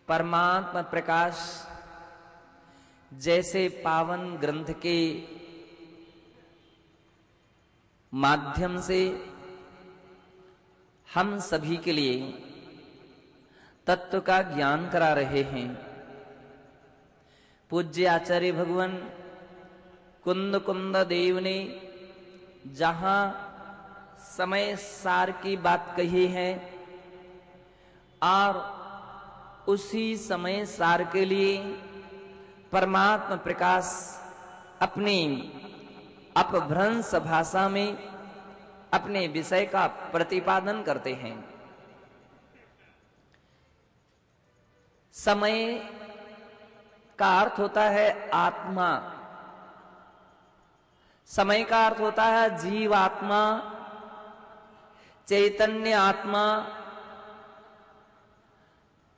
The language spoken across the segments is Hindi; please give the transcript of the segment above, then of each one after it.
परमात्मा प्रकाश जैसे पावन ग्रंथ के माध्यम से हम सभी के लिए तत्व का ज्ञान करा रहे हैं। पूज्य आचार्य भगवान कुंद कुंद देव ने जहां समय सार की बात कही है और उसी समय सार के लिए परमात्मा प्रकाश अपनी अपभ्रंश भाषा में अपने विषय का प्रतिपादन करते हैं। समय का अर्थ होता है आत्मा, समय का अर्थ होता है जीवात्मा, चैतन्य आत्मा,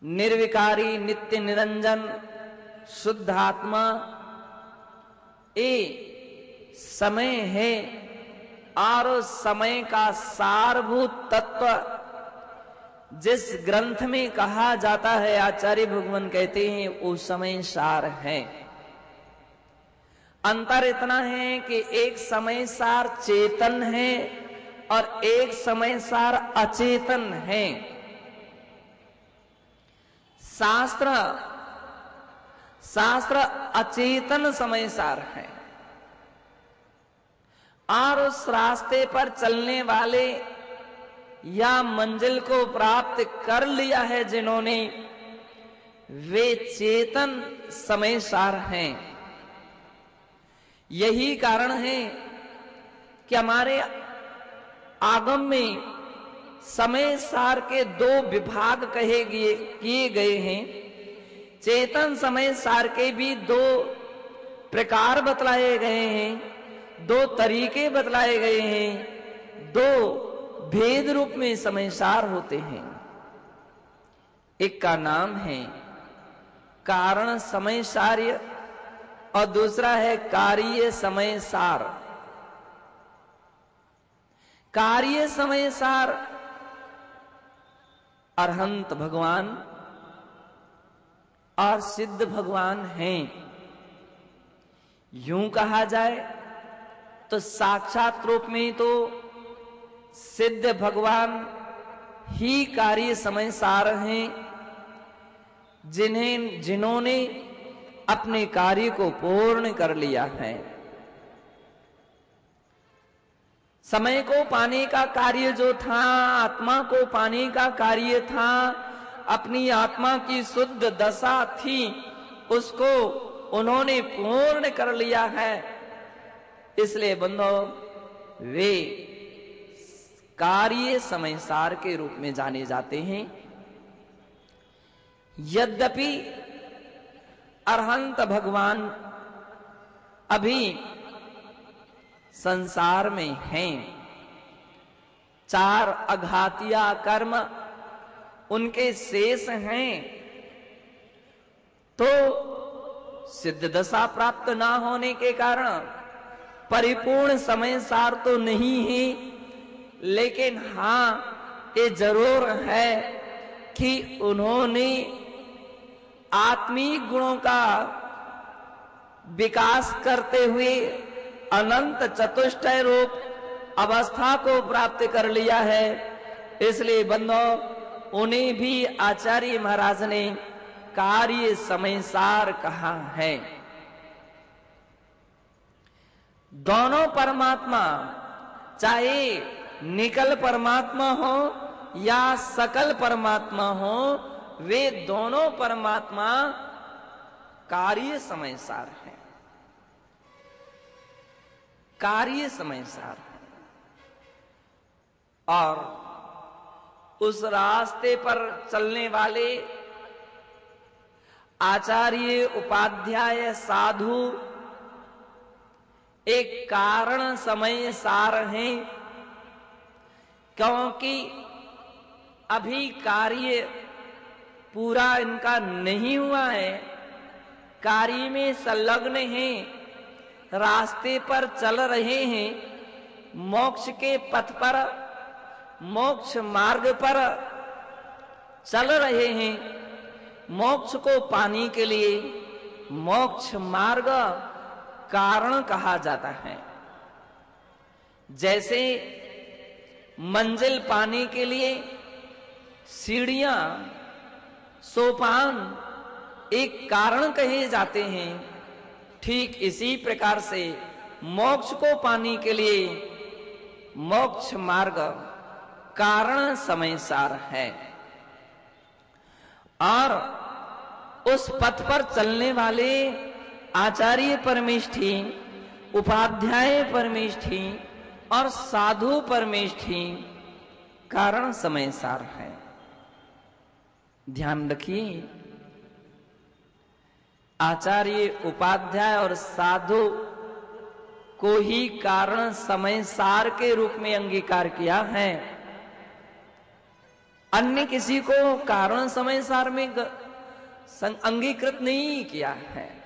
निर्विकारी नित्य निरंजन शुद्ध आत्मा। ये समय है और समय का सारभूत तत्व जिस ग्रंथ में कहा जाता है, आचार्य भगवान कहते हैं वो समय सार है। अंतर इतना है कि एक समय सार चेतन है और एक समय सार अचेतन है। शास्त्र अचेतन समय सार है और उस रास्ते पर चलने वाले या मंजिल को प्राप्त कर लिया है जिन्होंने, वे चेतन समय सार हैं। यही कारण है कि हमारे आगम में समय सार के दो विभाग किए गए हैं। चेतन समय सार के भी दो प्रकार बतलाए गए हैं, दो तरीके बतलाए गए हैं, दो भेद रूप में समय सार होते हैं। एक का नाम है कारण समय सार्य और दूसरा है कार्य समय सार। कार्य समय सार अरहंत भगवान और सिद्ध भगवान हैं। यूं कहा जाए तो साक्षात रूप में तो सिद्ध भगवान ही कार्य समय सार हैं, जिन्होंने अपने कार्य को पूर्ण कर लिया है। समय को पाने का कार्य जो था, आत्मा को पाने का कार्य था, अपनी आत्मा की शुद्ध दशा थी, उसको उन्होंने पूर्ण कर लिया है। इसलिए बंदो वे कार्य समय सार के रूप में जाने जाते हैं। यद्यपि अरहंत भगवान अभी संसार में हैं, चार अघातिया कर्म उनके शेष हैं, तो सिद्ध दशा प्राप्त ना होने के कारण परिपूर्ण समय सार तो नहीं है, लेकिन हां ये जरूर है कि उन्होंने आत्मिक गुणों का विकास करते हुए अनंत चतुष्टय रूप अवस्था को प्राप्त कर लिया है। इसलिए बंदो उन्हें भी आचार्य महाराज ने कार्य समय सार कहा है। दोनों परमात्मा, चाहे निकल परमात्मा हो या सकल परमात्मा हो, वे दोनों परमात्मा कार्य समय सार हैं, कार्य समय सार है। और उस रास्ते पर चलने वाले आचार्य उपाध्याय साधु एक कारण समय सार हैं, क्योंकि अभी कार्य पूरा इनका नहीं हुआ है, कार्य में संलग्न हैं, रास्ते पर चल रहे हैं, मोक्ष के पथ पर, मोक्ष मार्ग पर चल रहे हैं, मोक्ष को पाने के लिए मोक्ष मार्ग कारण कहा जाता है। जैसे मंजिल पाने के लिए सीढ़ियां, सोपान एक कारण कहे जाते हैं, ठीक इसी प्रकार से मोक्ष को पाने के लिए मोक्ष मार्ग कारण समय सार है। और उस पथ पर चलने वाले आचार्य परमेष्ठी, उपाध्याय परमेष्ठी और साधु परमेष्ठी कारण समय सार है। ध्यान रखिए, आचार्य, उपाध्याय और साधु को ही कारण समय सार के रूप में अंगीकार किया है। अन्य किसी को कारण समय सार में अंगीकृत नहीं किया है।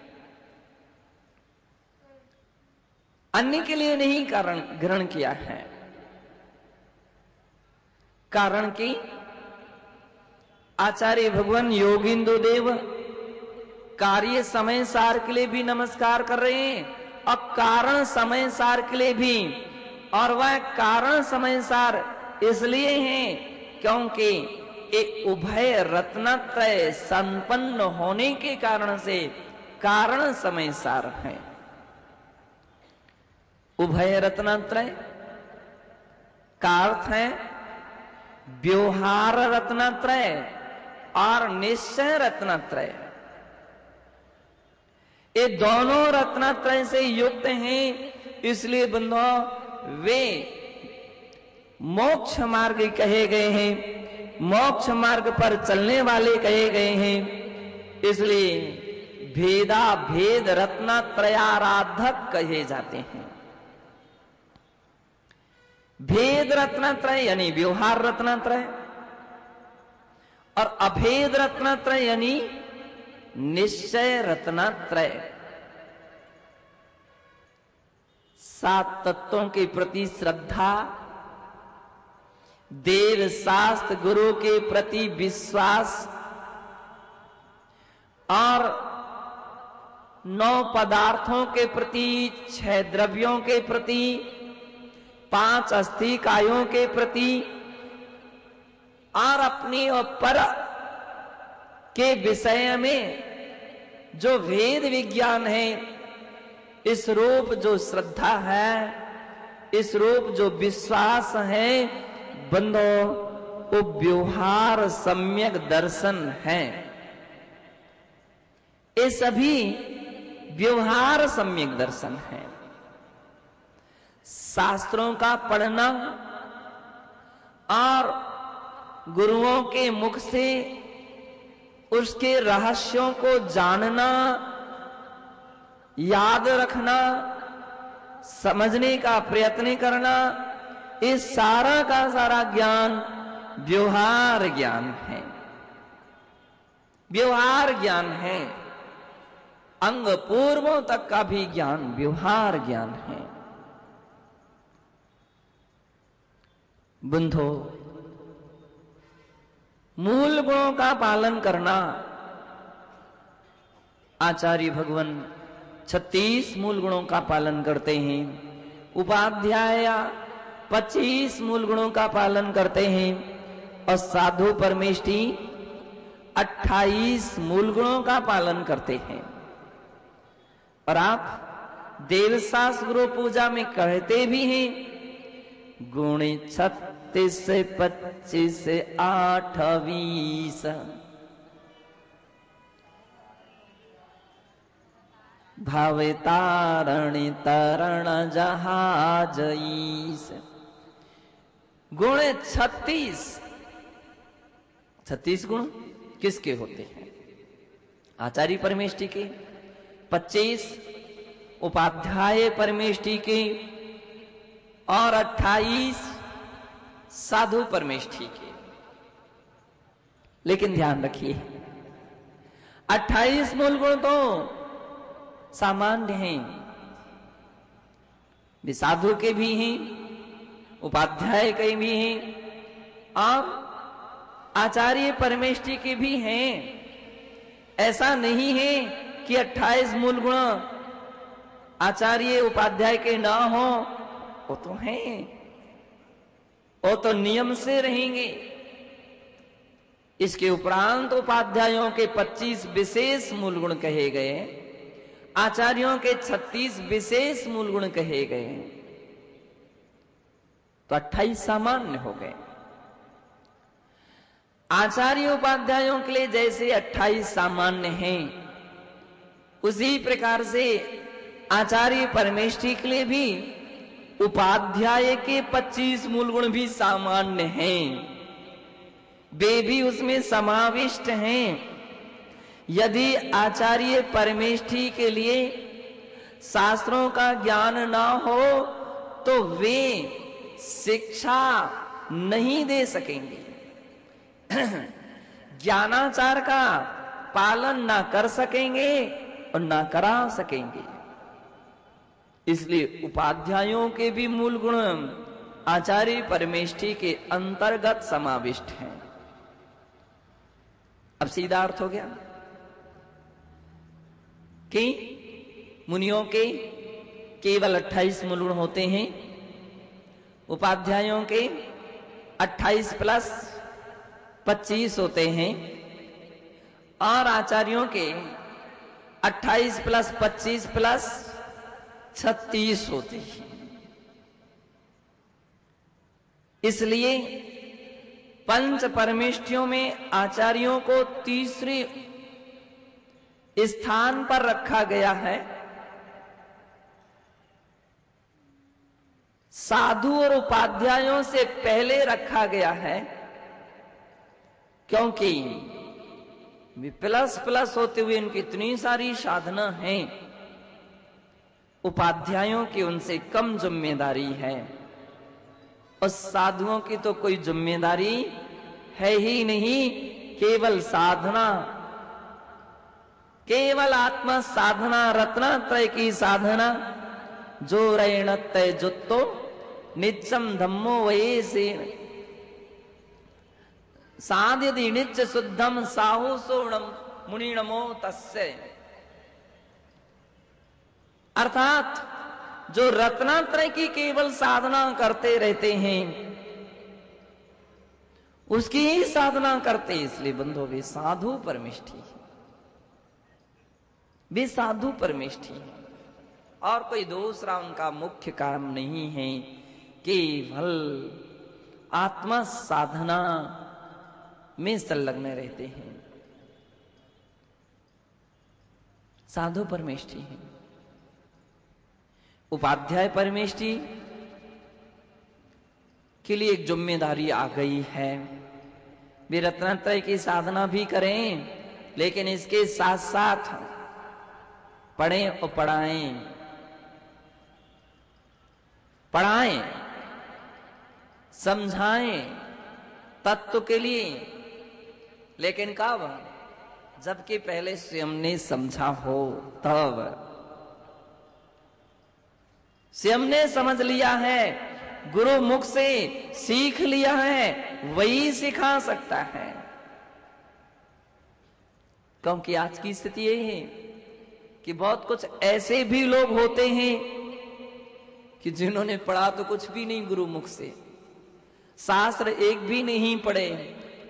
अन्य के लिए नहीं कारण ग्रहण किया है। कारण कि आचार्य भगवान योगिंदु देव कार्य समय सार के लिए भी नमस्कार कर रहे हैं और कारण समय सार के लिए भी। और वह कारण समय सार इसलिए है क्योंकि एक उभय रत्नत्रय संपन्न होने के कारण से कारण समय सार है। उभय रत्नत्रय का अर्थ है व्यवहार रत्नत्रय और निश्चय रत्नत्रय। ये दोनों रत्नत्रय से युक्त हैं, इसलिए बंधुओं वे मोक्ष मार्ग कहे गए हैं, मोक्ष मार्ग पर चलने वाले कहे गए हैं। इसलिए भेदा भेद रत्नत्रयाराधक कहे जाते हैं। भेद रत्नत्रय यानी व्यवहार रत्नत्रय और अभेद रत्नत्रय यानी निश्चय रत्नत्रय। 7 तत्वों के प्रति श्रद्धा, देव शास्त्र गुरु के प्रति विश्वास और 9 पदार्थों के प्रति, 6 द्रव्यों के प्रति, 5 अस्थि कायों के प्रति और अपनी और पर के विषय में जो वेद विज्ञान है, इस रूप जो श्रद्धा है, इस रूप जो विश्वास है, बंधो वो व्यवहार सम्यक दर्शन है। ये सभी व्यवहार सम्यक दर्शन है। शास्त्रों का पढ़ना और गुरुओं के मुख से उसके रहस्यों को जानना, याद रखना, समझने का प्रयत्न करना, इस सारा का सारा ज्ञान व्यवहार ज्ञान है। व्यवहार ज्ञान है। अंग पूर्वों तक का भी ज्ञान व्यवहार ज्ञान है। बंधो, मूल गुणों का पालन करना, आचार्य भगवान 36 मूल गुणों का पालन करते हैं, उपाध्याय 25 मूल गुणों का पालन करते हैं और साधु परमेष्ठी 28 मूल गुणों का पालन करते हैं। और आप देवशास्त्र गुरु पूजा में कहते भी हैं, गुण 36 से 25 से 8 20 भावे तारणी तरण जहाज ईस। गुण 36 गुण किसके होते हैं? आचार्य परमेष्ठी के, 25 उपाध्याय परमेष्ठी के और 28 साधु परमेष्ठी के। लेकिन ध्यान रखिए, 28 मूल गुण तो सामान्य हैं, वे साधु के भी हैं, उपाध्याय के भी हैं और आचार्य परमेष्ठी के भी हैं। ऐसा नहीं है कि 28 मूल गुण आचार्य उपाध्याय के ना हो, वो तो हैं, वो तो नियम से रहेंगे। इसके उपरांत उपाध्यायों के 25 विशेष मूल गुण कहे गए, आचार्यों के 36 विशेष मूल गुण कहे गए, तो 28 सामान्य हो गए। आचार्य उपाध्यायों के लिए जैसे 28 सामान्य हैं, उसी प्रकार से आचार्य परमेष्ठी के लिए भी उपाध्याय के 25 मूल गुण भी सामान्य हैं, वे भी उसमें समाविष्ट हैं। यदि आचार्य परमेष्ठी के लिए शास्त्रों का ज्ञान ना हो तो वे शिक्षा नहीं दे सकेंगे, ज्ञानाचार का पालन ना कर सकेंगे और ना करा सकेंगे। इसलिए उपाध्यायों के भी मूल गुण आचार्य परमेष्ठी के अंतर्गत समाविष्ट हैं। अब सीधा अर्थ हो गया कि मुनियों के केवल 28 मूल गुण होते हैं, उपाध्यायों के 28 प्लस 25 होते हैं, और आचार्यों के 28 प्लस 25 प्लस 36 होते हैं। इसलिए पंच परमेष्ठियों में आचार्यों को तीसरे स्थान पर रखा गया है। साधु और उपाध्यायों से पहले रखा गया है, क्योंकि वे प्लस प्लस होते हुए इनकी इतनी सारी साधना है, उपाध्यायों की उनसे कम जिम्मेदारी है। और साधुओं की तो कोई जिम्मेदारी है ही नहीं, केवल साधना, केवल आत्मा साधना, रत्नात्रय की साधना। जो रेण तय जुत्तो नित्यम धम्मो वयेसे साध्यति नित्य शुद्धम साहु सोणम मुनिणमो तस्य। अर्थात जो रत्नात्रय की केवल साधना करते रहते हैं, उसकी ही साधना करते, इसलिए बंधो वे साधु परमेष्ठी, वे साधु परमेष्ठी, और कोई दूसरा उनका मुख्य काम नहीं है। केवल आत्मा साधना में संलग्न रहते हैं, साधु परमेष्ठी है। उपाध्याय परमेष्ठी के लिए एक जिम्मेदारी आ गई है, वे रत्नात्रय की साधना भी करें, लेकिन इसके साथ साथ पढ़ें और पढ़ाएं, पढ़ाएं, समझाएं तत्व के लिए, लेकिन कब? जबकि पहले स्वयं ने समझा हो, तब स्वयं ने समझ लिया है, गुरु मुख से सीख लिया है, वही सिखा सकता है। क्योंकि आज की स्थिति यही है कि बहुत कुछ ऐसे भी लोग होते हैं कि जिन्होंने पढ़ा तो कुछ भी नहीं गुरु मुख से, शास्त्र एक भी नहीं पढ़े,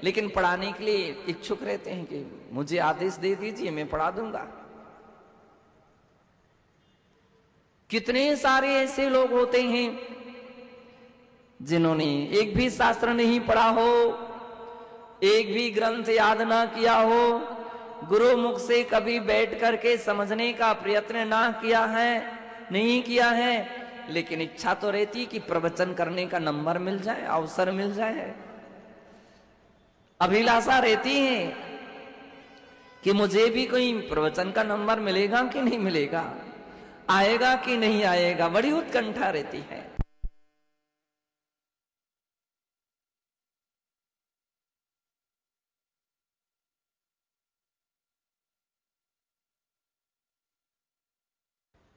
लेकिन पढ़ाने के लिए इच्छुक रहते हैं कि मुझे आदेश दे दीजिए, मैं पढ़ा दूंगा। कितने सारे ऐसे लोग होते हैं जिन्होंने एक भी शास्त्र नहीं पढ़ा हो, एक भी ग्रंथ याद ना किया हो, गुरु मुख से कभी बैठ करके समझने का प्रयत्न ना किया है, नहीं किया है, लेकिन इच्छा तो रहती कि प्रवचन करने का नंबर मिल जाए, अवसर मिल जाए, अभिलाषा रहती है कि मुझे भी कोई प्रवचन का नंबर मिलेगा कि नहीं मिलेगा, आएगा कि नहीं आएगा, बड़ी उत्कंठा रहती है।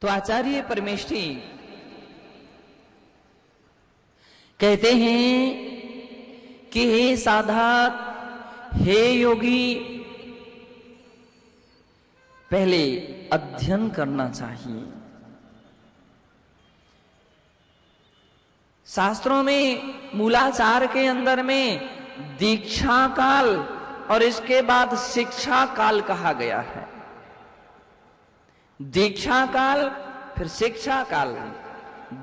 तो आचार्य परमेष्ठी कहते हैं कि हे साधक, हे योगी, पहले अध्ययन करना चाहिए। शास्त्रों में मूलाचार के अंदर में दीक्षा काल और इसके बाद शिक्षा काल कहा गया है। दीक्षा काल फिर शिक्षा काल।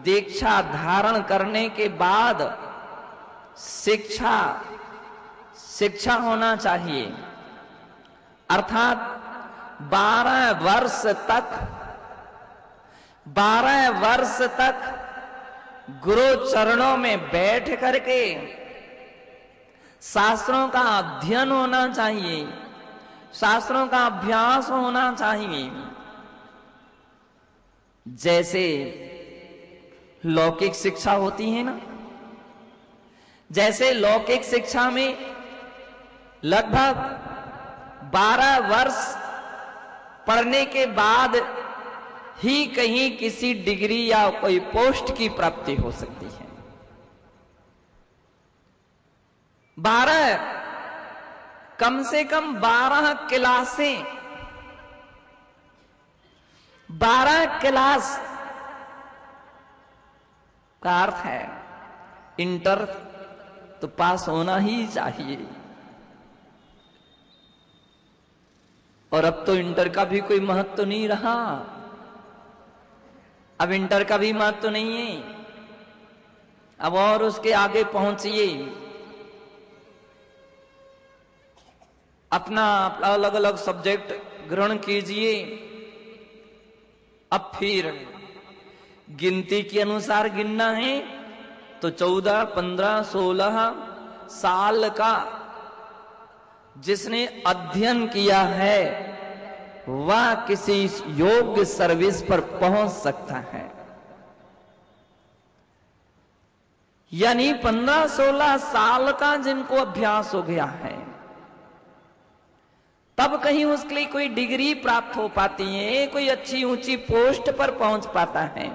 दीक्षा धारण करने के बाद शिक्षा होना चाहिए, अर्थात 12 वर्ष तक गुरु चरणों में बैठ करके शास्त्रों का अध्ययन होना चाहिए, शास्त्रों का अभ्यास होना चाहिए। जैसे लौकिक शिक्षा होती है ना, जैसे लौकिक शिक्षा में लगभग 12 वर्ष पढ़ने के बाद ही कहीं किसी डिग्री या कोई पोस्ट की प्राप्ति हो सकती है। 12 कम से कम 12 क्लासें, 12 क्लास का अर्थ है इंटर तो पास होना ही चाहिए। और अब तो इंटर का भी कोई महत्व तो नहीं रहा, अब इंटर का भी महत्व तो नहीं है। अब और उसके आगे पहुंचिए, अपना अलग अलग सब्जेक्ट ग्रहण कीजिए। अब फिर गिनती के अनुसार गिनना है तो 14, 15, 16 साल का जिसने अध्ययन किया है वह किसी योग्य सर्विस पर पहुंच सकता है। यानी 15-16 साल का जिनको अभ्यास हो गया है तब कहीं उसके लिए कोई डिग्री प्राप्त हो पाती है, कोई अच्छी ऊंची पोस्ट पर पहुंच पाता है।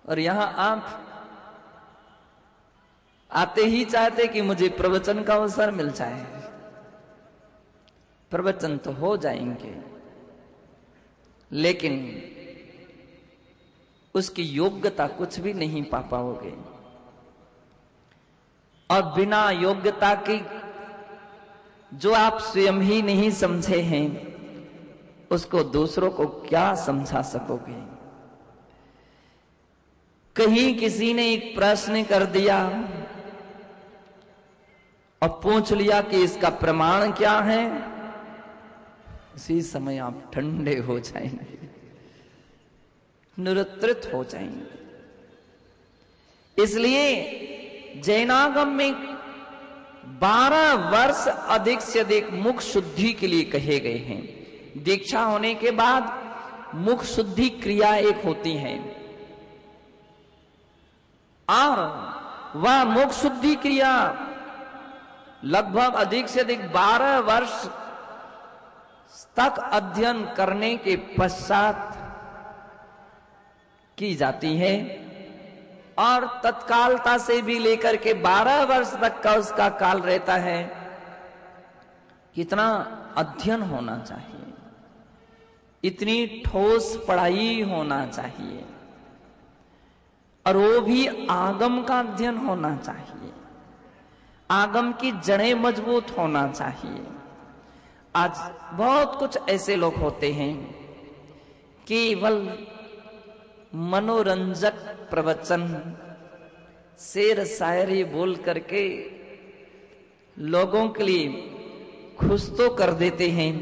और यहां आप आते ही चाहते कि मुझे प्रवचन का अवसर मिल जाए। प्रवचन तो हो जाएंगे लेकिन उसकी योग्यता कुछ भी नहीं पा पाओगे। और बिना योग्यता की जो आप स्वयं ही नहीं समझे हैं उसको दूसरों को क्या समझा सकोगे। कहीं किसी ने एक प्रश्न कर दिया और पूछ लिया कि इसका प्रमाण क्या है, उसी समय आप ठंडे हो जाएंगे, निरुत्तरित हो जाएंगे। इसलिए जैनागम में 12 वर्ष अधिक से अधिक मुख शुद्धि के लिए कहे गए हैं। दीक्षा होने के बाद मुख शुद्धि क्रिया एक होती है और वह मुख शुद्धि क्रिया लगभग अधिक से अधिक 12 वर्ष तक अध्ययन करने के पश्चात की जाती है। और तत्कालता से भी लेकर के 12 वर्ष तक का उसका काल रहता है। कितना अध्ययन होना चाहिए, इतनी ठोस पढ़ाई होना चाहिए और वो भी आगम का अध्ययन होना चाहिए, आगम की जड़ें मजबूत होना चाहिए। आज बहुत कुछ ऐसे लोग होते हैं केवल मनोरंजक प्रवचन शेर शायरी बोल करके लोगों के लिए खुश तो कर देते हैं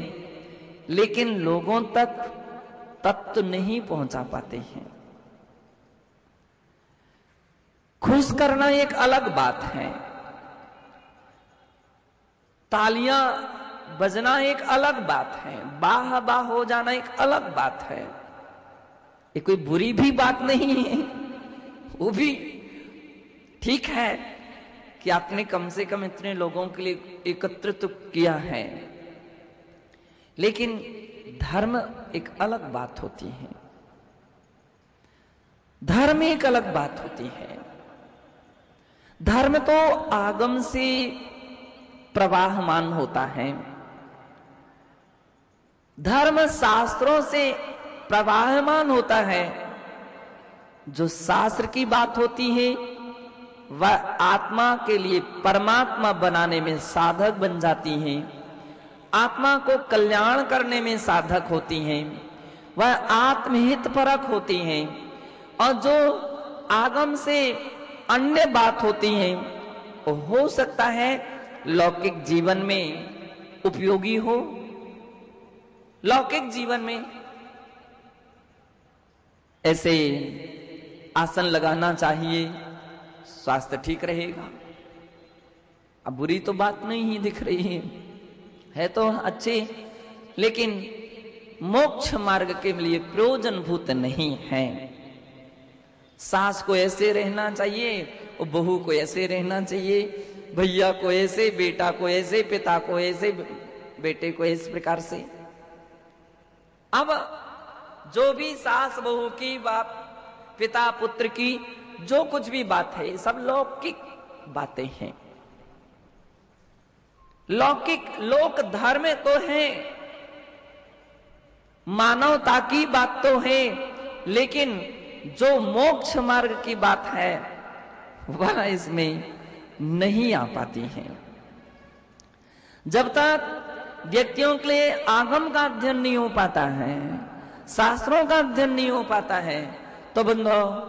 लेकिन लोगों तक तत्व नहीं पहुंचा पाते हैं। खुश करना एक अलग बात है, तालियां बजना एक अलग बात है, बाह बाह हो जाना एक अलग बात है। ये कोई बुरी भी बात नहीं है, वो भी ठीक है कि आपने कम से कम इतने लोगों के लिए एकत्रित किया है। लेकिन धर्म एक अलग बात होती है, धर्म एक अलग बात होती है। धर्म तो आगम से प्रवाहमान होता है, धर्म शास्त्रों से प्रवाहमान होता है। जो शास्त्र की बात होती है वह आत्मा के लिए परमात्मा बनाने में साधक बन जाती हैं, आत्मा को कल्याण करने में साधक होती हैं, वह आत्महित परक होती हैं। और जो आगम से अन्य बात होती हैं वो हो सकता है लौकिक जीवन में उपयोगी हो। लौकिक जीवन में ऐसे आसन लगाना चाहिए, स्वास्थ्य ठीक रहेगा। अब बुरी तो बात नहीं ही दिख रही है तो अच्छे, लेकिन मोक्ष मार्ग के लिए प्रयोजनभूत नहीं है। सास को ऐसे रहना चाहिए और बहू को ऐसे रहना चाहिए, भैया को ऐसे, बेटा को ऐसे, पिता को ऐसे, बेटे को इस प्रकार से। अब जो भी सास बहू की, बाप पिता पुत्र की जो कुछ भी बात है सब लौकिक बातें हैं। लौकिक लोक धर्म तो है, मानवता की बात तो है, लेकिन जो मोक्ष मार्ग की बात है वह इसमें नहीं आ पाती है। जब तक व्यक्तियों के लिए आगम का अध्ययन नहीं हो पाता है, शास्त्रों का अध्ययन नहीं हो पाता है, तो बंदो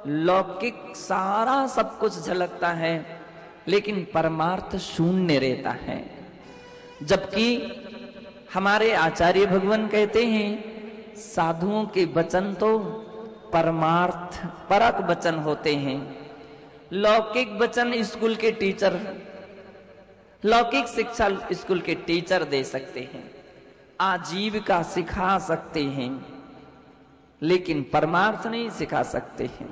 लौकिक सारा सब कुछ झलकता है लेकिन परमार्थ शून्य रहता है। जबकि हमारे आचार्य भगवान कहते हैं साधुओं के वचन तो परमार्थ परक वचन होते हैं। लौकिक वचन स्कूल के टीचर, लौकिक शिक्षा स्कूल के टीचर दे सकते हैं, आजीविका सिखा सकते हैं, लेकिन परमार्थ नहीं सिखा सकते हैं।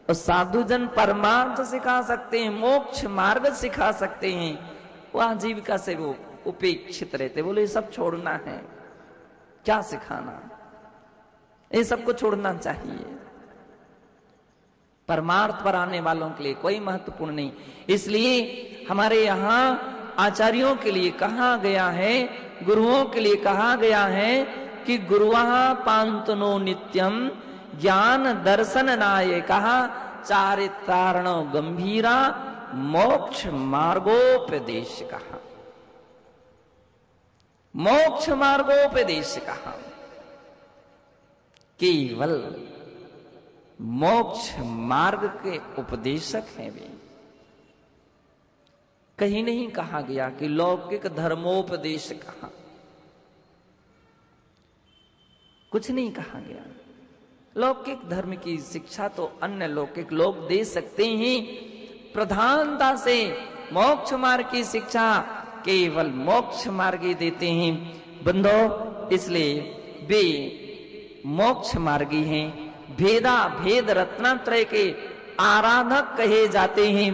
और साधुजन परमार्थ सिखा सकते हैं, मोक्ष मार्ग सिखा सकते हैं, वो आजीविका से वो उपेक्षित रहते, बोले ये सब छोड़ना है, क्या सिखाना, ये सबको छोड़ना चाहिए। परमार्थ पर आने वालों के लिए कोई महत्वपूर्ण नहीं। इसलिए हमारे यहाँ आचार्यों के लिए कहा गया है, गुरुओं के लिए कहा गया है कि गुरुवाः पांतनो नित्यम ज्ञान दर्शन नायकः चारित्रार्णो गंभीरा मोक्ष मार्गोपदेशकः। मोक्ष मार्गोपदेशकः केवल मोक्ष मार्ग के उपदेशक हैं वे। कहीं नहीं कहा गया कि लौकिक धर्मोपदेशकः, कुछ नहीं कहा गया। लौकिक धर्म की शिक्षा तो अन्य लौकिक लोग दे सकते हैं, प्रधानता से मोक्ष मार्ग की शिक्षा केवल मोक्ष मार्ग ही देते हैं बंधो। इसलिए वे मोक्ष मार्गी हैं, भेदा भेद रत्नात्रय के आराधक कहे जाते हैं।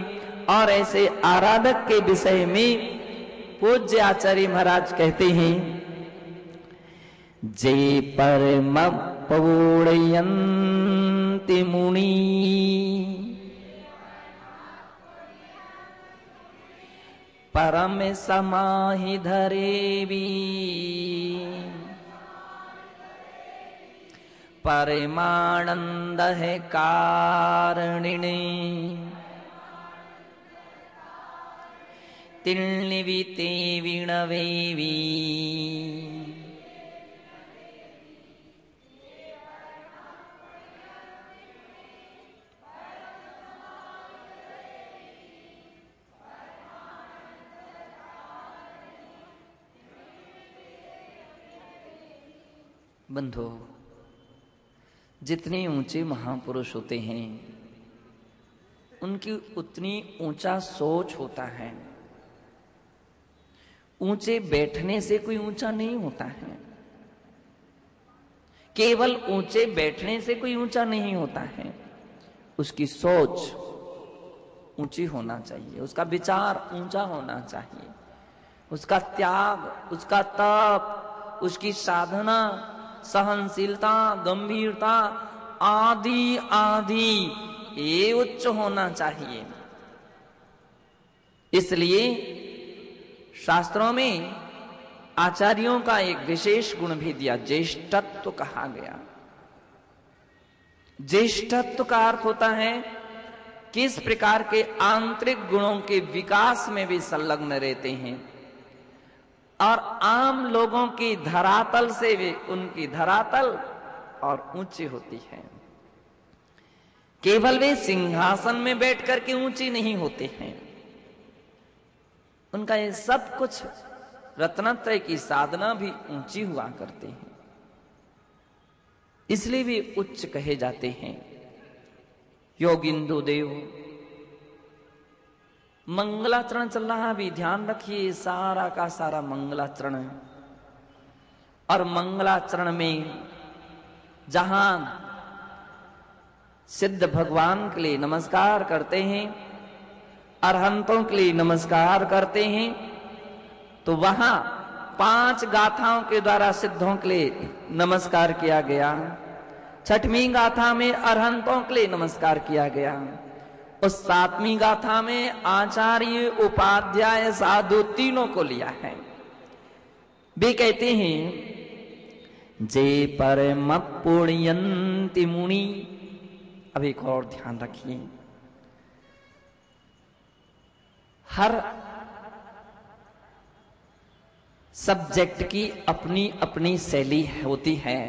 और ऐसे आराधक के विषय में पूज्य आचार्य महाराज कहते हैं, जे परम पौड़यन्ति मुनि परम समाहि धरेवी परमानंद है कारणिणी तिन्निविते विणवेवी। बंधु, जितने ऊंचे महापुरुष होते हैं उनकी उतनी ऊंचा सोच होता है। ऊंचे बैठने से कोई ऊंचा नहीं होता है, केवल ऊंचे बैठने से कोई ऊंचा नहीं होता है। उसकी सोच ऊंची होना चाहिए, उसका विचार ऊंचा होना चाहिए, उसका त्याग, उसका तप, उसकी साधना, सहनशीलता, गंभीरता आदि आदि ये उच्च होना चाहिए। इसलिए शास्त्रों में आचार्यों का एक विशेष गुण भी दिया, ज्येष्ठत्व कहा गया। ज्येष्ठत्व का अर्थ होता है किस प्रकार के आंतरिक गुणों के विकास में भी संलग्न रहते हैं, और आम लोगों की धरातल से भी उनकी धरातल और ऊंची होती है। केवल वे सिंहासन में बैठ करके ऊंची नहीं होते हैं, उनका ये सब कुछ रत्नत्रय की साधना भी ऊंची हुआ करते हैं, इसलिए भी उच्च कहे जाते हैं। योगिंदु देव मंगलाचरण चल रहा, भी ध्यान रखिए सारा का सारा मंगलाचरण है। और मंगलाचरण में जहां सिद्ध भगवान के लिए नमस्कार करते हैं, अरहंतों के लिए नमस्कार करते हैं, तो वहां 5 गाथाओं के द्वारा सिद्धों के लिए नमस्कार किया गया। 6वीं गाथा में अरहंतों के लिए नमस्कार किया गया। उस 7वीं गाथा में आचार्य, उपाध्याय, साधु तीनों को लिया है। वे कहते हैं जे परम पुण्यंति मुनि। अब एक और ध्यान रखिए, हर सब्जेक्ट की अपनी अपनी शैली होती है।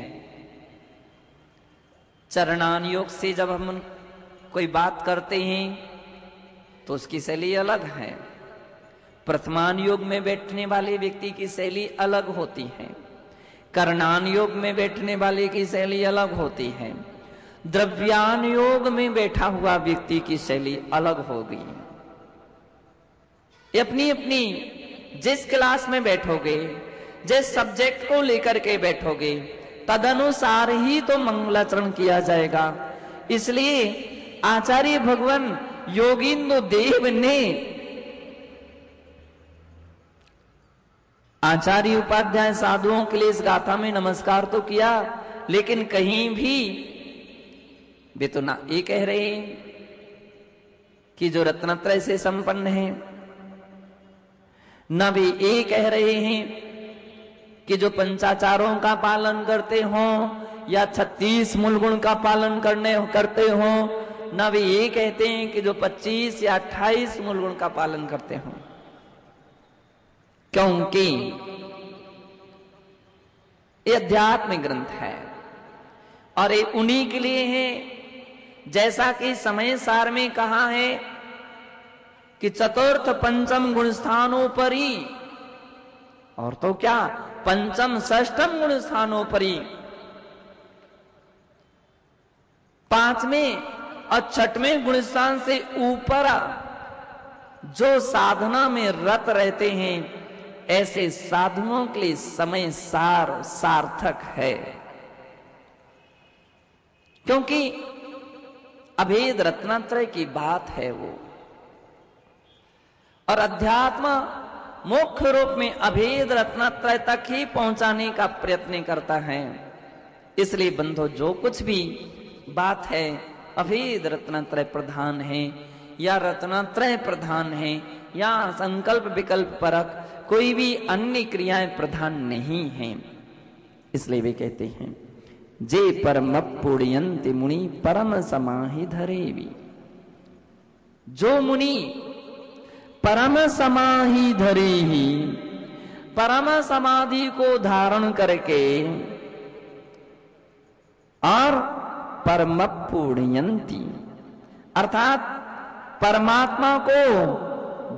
चरणान योग से जब हम कोई बात करते हैं तो उसकी शैली अलग है। प्रथमान योग में बैठने वाले व्यक्ति की शैली अलग होती है। कर्णान योग में बैठने वाले की शैली अलग होती है। द्रव्यान योग में बैठा हुआ व्यक्ति की शैली अलग होगी। अपनी अपनी जिस क्लास में बैठोगे, जिस सब्जेक्ट को लेकर के बैठोगे, तदनुसार ही तो मंगलाचरण किया जाएगा। इसलिए आचार्य भगवान योगिंदु देव ने आचार्य, उपाध्याय, साधुओं के लिए इस गाथा में नमस्कार तो किया, लेकिन कहीं भी वे तो ना ये कह रहे हैं कि जो रत्नत्रय से संपन्न है, न वे ये कह रहे हैं कि जो पंचाचारों का पालन करते हो या 36 मूल गुण का पालन करते हो, न वे ये कहते हैं कि जो 25 या 28 मूल गुण का पालन करते हो। क्योंकि ये अध्यात्म ग्रंथ है और ये उन्हीं के लिए है। जैसा कि समय सार में कहा है कि चतुर्थ पंचम गुण स्थानों पर ही, और तो क्या पंचम षष्ठम गुण स्थानों पर ही, 5वें और 6वें गुण स्थान से ऊपर जो साधना में रत रहते हैं, ऐसे साधुओं के लिए समय सार सार्थक है। क्योंकि अभेद रत्नात्रय की बात है वो, और अध्यात्म मुख्य रूप में अभेद रत्नात्रय तक ही पहुंचाने का प्रयत्न करता है। इसलिए बंधो, जो कुछ भी बात है अभेद रत्नात्रय प्रधान है या रत्नात्रय प्रधान है या संकल्प विकल्प परक कोई भी अन्य क्रियाएं प्रधान नहीं हैं। इसलिए वे कहते हैं जे परम पुण्यंति मुनि परम समाहि धरेवी। जो मुनि परम समाहि धरे ही, परम समाधि को धारण करके और परम पुण्यंति अर्थात परमात्मा को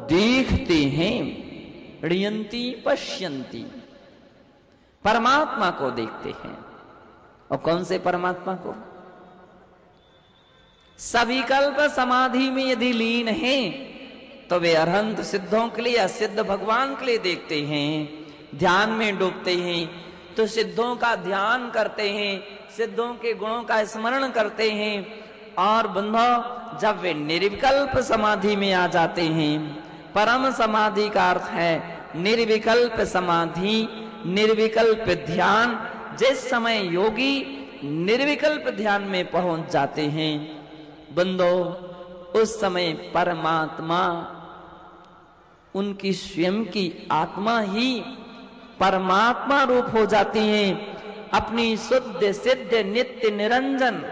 देखते हैं, ऋयंती पश्यंती, परमात्मा को देखते हैं। और कौन से परमात्मा को? सविकल्प समाधि में यदि लीन है तो वे अरहंत सिद्धों के लिए या सिद्ध भगवान के लिए देखते हैं, ध्यान में डूबते हैं, तो सिद्धों का ध्यान करते हैं, सिद्धों के गुणों का स्मरण करते हैं। और बंधो, जब वे निर्विकल्प समाधि में आ जाते हैं, परम समाधि का अर्थ है निर्विकल्प समाधि, निर्विकल्प ध्यान। जिस समय योगी निर्विकल्प ध्यान में पहुंच जाते हैं, बंदो, उस समय परमात्मा, उनकी स्वयं की आत्मा ही परमात्मा रूप हो जाती हैं, अपनी शुद्ध सिद्ध नित्य निरंजन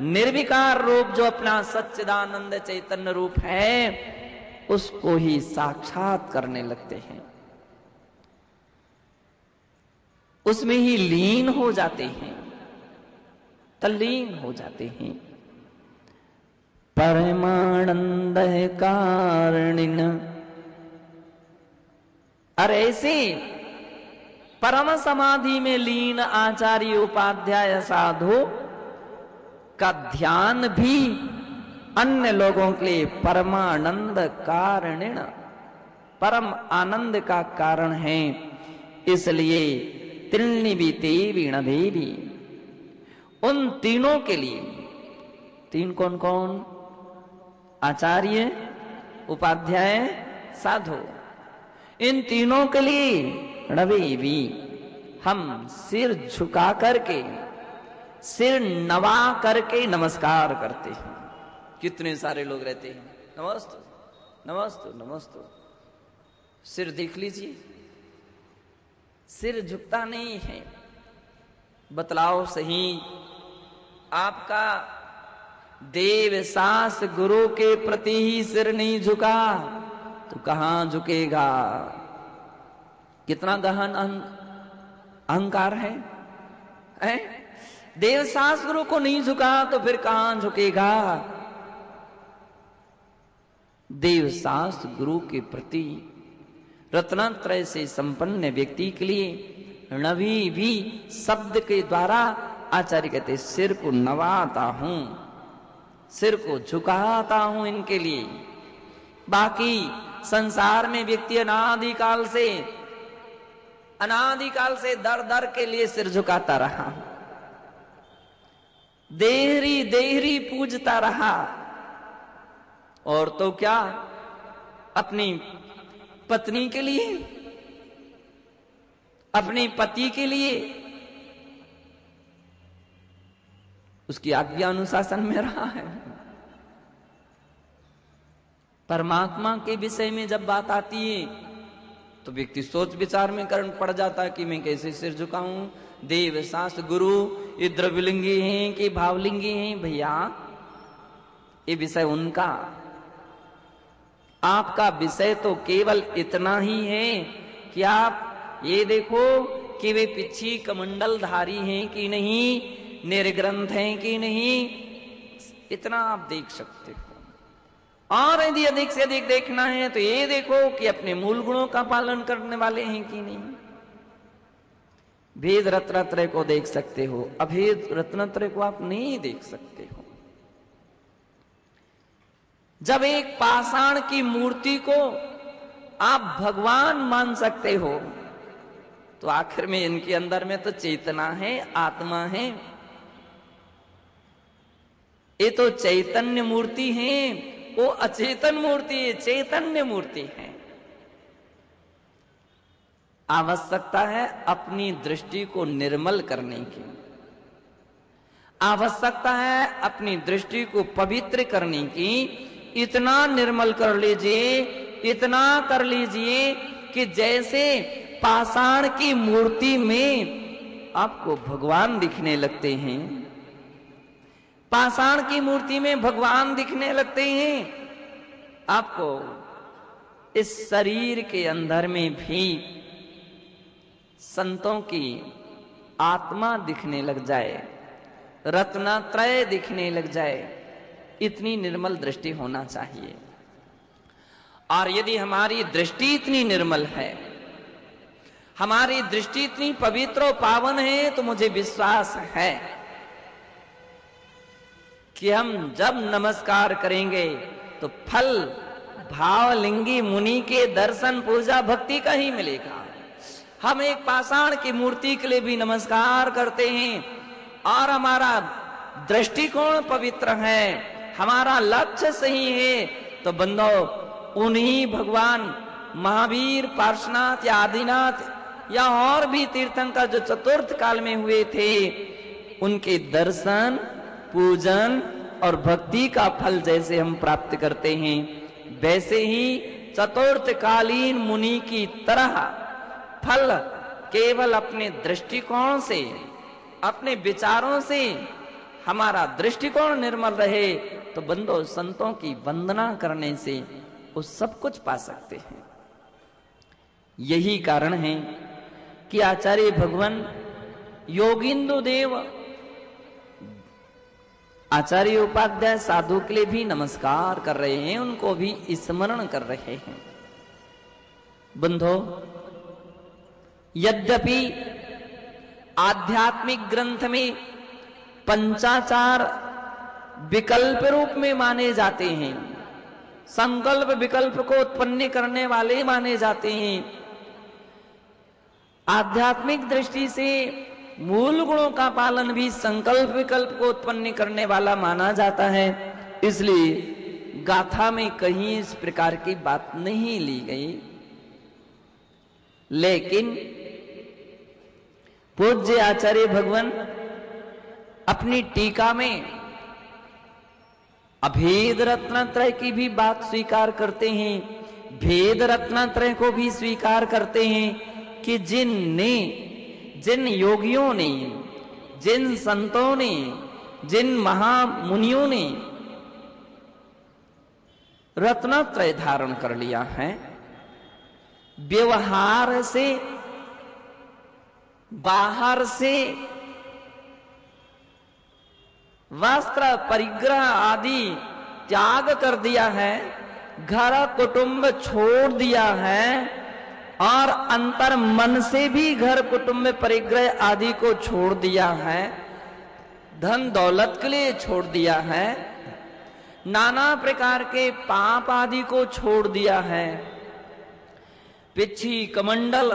निर्विकार रूप जो अपना सच्चिदानंद चैतन्य रूप है उसको ही साक्षात करने लगते हैं, उसमें ही लीन हो जाते हैं, तल्लीन हो जाते हैं। परमानंद कारणिन, और ऐसे परम समाधि में लीन आचार्य उपाध्याय साधु का ध्यान भी अन्य लोगों के लिए परमानंद कारणिन, परम आनंद का कारण है। इसलिए त्रिणिवि तेवीण देवी, उन तीनों के लिए, तीन कौन कौन? आचार्य उपाध्याय साधु, इन तीनों के लिए णवेवी, हम सिर झुका करके, सिर नवा करके नमस्कार करते हैं। कितने सारे लोग रहते हैं, नमस्तु नमस्तु नमस्तु, सिर देख लीजिए, सिर झुकता नहीं है। बतलाओ सही, आपका देव सास गुरु के प्रति ही सिर नहीं झुका तो कहां झुकेगा? कितना गहन अहंकार है? देव सास गुरु को नहीं झुका तो फिर कहां झुकेगा? देव सास गुरु के प्रति रत्नत्रय से संपन्न व्यक्ति के लिए नवी भी शब्द के द्वारा आचार्य कहते सिर को नवाता हूं, सिर को झुकाता हूं इनके लिए। बाकी संसार में व्यक्ति अनादिकाल से दर दर के लिए सिर झुकाता रहा, देहरी देहरी पूजता रहा, और तो क्या अपनी पत्नी के लिए, अपने पति के लिए उसकी आज्ञा अनुशासन में रहा है। परमात्मा के विषय में जब बात आती है तो व्यक्ति सोच विचार में करण पड़ जाता है कि मैं कैसे सिर झुकाऊं। देव सास गुरु ये द्रव्यलिंगी हैं कि भावलिंगी हैं? भैया ये विषय उनका, आपका विषय तो केवल इतना ही है कि आप ये देखो कि वे पिछी कमंडलधारी हैं कि नहीं, निर्ग्रंथ हैं कि नहीं, इतना आप देख सकते हो। और यदि अधिक से अधिक देखना है तो ये देखो कि अपने मूल गुणों का पालन करने वाले हैं कि नहीं। भेद रत्नत्रय को देख सकते हो, अभेद रत्नत्रय को आप नहीं देख सकते हो। जब एक पाषाण की मूर्ति को आप भगवान मान सकते हो तो आखिर में इनके अंदर में तो चेतना है, आत्मा है। ये तो चैतन्य मूर्ति है, वो अचेतन मूर्ति है, चैतन्य मूर्ति है। आवश्यकता है अपनी दृष्टि को निर्मल करने की, आवश्यकता है अपनी दृष्टि को पवित्र करने की। इतना निर्मल कर लीजिए, इतना कर लीजिए कि जैसे पाषाण की मूर्ति में आपको भगवान दिखने लगते हैं, पाषाण की मूर्ति में भगवान दिखने लगते हैं, आपको इस शरीर के अंदर में भी संतों की आत्मा दिखने लग जाए, रत्नत्रय दिखने लग जाए। इतनी निर्मल दृष्टि होना चाहिए। और यदि हमारी दृष्टि इतनी निर्मल है, हमारी दृष्टि इतनी पवित्र और पावन है, तो मुझे विश्वास है कि हम जब नमस्कार करेंगे तो फल भावलिंगी मुनि के दर्शन पूजा भक्ति का ही मिलेगा। हम एक पाषाण की मूर्ति के लिए भी नमस्कार करते हैं और हमारा दृष्टिकोण पवित्र है, हमारा लक्ष्य सही है, तो बंदो उन्हीं भगवान महावीर, पार्श्वनाथ या आदिनाथ या और भी तीर्थंकर जो चतुर्थ काल में हुए थे, उनके दर्शन पूजन और भक्ति का फल जैसे हम प्राप्त करते हैं, वैसे ही चतुर्थ कालीन मुनि की तरह फल केवल अपने दृष्टिकोण से, अपने विचारों से हमारा दृष्टिकोण निर्मल रहे तो बंदो संतों की वंदना करने से वो सब कुछ पा सकते हैं। यही कारण है कि आचार्य भगवान योगिंदु देव आचार्य उपाध्याय साधु के लिए भी नमस्कार कर रहे हैं, उनको भी स्मरण कर रहे हैं। बंधो, यद्यपि आध्यात्मिक ग्रंथ में पंचाचार विकल्प रूप में माने जाते हैं, संकल्प विकल्प को उत्पन्न करने वाले माने जाते हैं, आध्यात्मिक दृष्टि से मूल गुणों का पालन भी संकल्प विकल्प को उत्पन्न करने वाला माना जाता है। इसलिए गाथा में कहीं इस प्रकार की बात नहीं ली गई। लेकिन पूज्य आचार्य भगवान अपनी टीका में अभेद रत्नत्रय की भी बात स्वीकार करते हैं, भेद रत्नत्रय को भी स्वीकार करते हैं कि जिन योगियों ने, जिन संतों ने, जिन महामुनियों ने रत्नत्रय धारण कर लिया है, व्यवहार से, बाहर से वस्त्र परिग्रह आदि त्याग कर दिया है, घर कुटुंब छोड़ दिया है और अंतर मन से भी घर कुटुंब परिग्रह आदि को छोड़ दिया है, धन दौलत के लिए छोड़ दिया है, नाना प्रकार के पाप आदि को छोड़ दिया है, पिछी कमंडल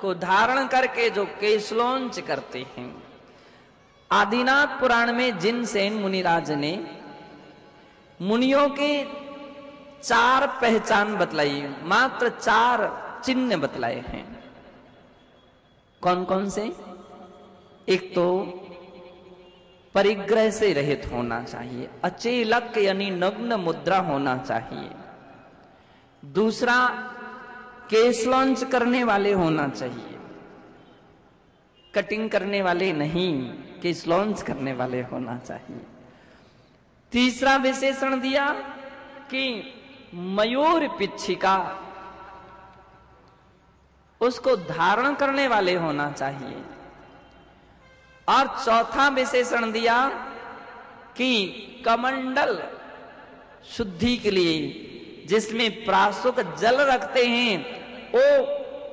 को धारण करके जो केशलोंच करते हैं। आदिनाथ पुराण में जिनसेन मुनिराज ने मुनियों के 4 पहचान बतलाई, मात्र 4 चिन्ह बतलाए हैं। कौन कौन से? एक तो परिग्रह से रहित होना चाहिए, अचेलक यानी नग्न मुद्रा होना चाहिए। दूसरा, केशलॉन्च करने वाले होना चाहिए, कटिंग करने वाले नहीं, केशलॉन्च करने वाले होना चाहिए। तीसरा विशेषण दिया कि मयूर पिच्छिका, उसको धारण करने वाले होना चाहिए। और चौथा विशेषण दिया कि कमंडल शुद्धि के लिए जिसमें प्राशुक जल रखते हैं वो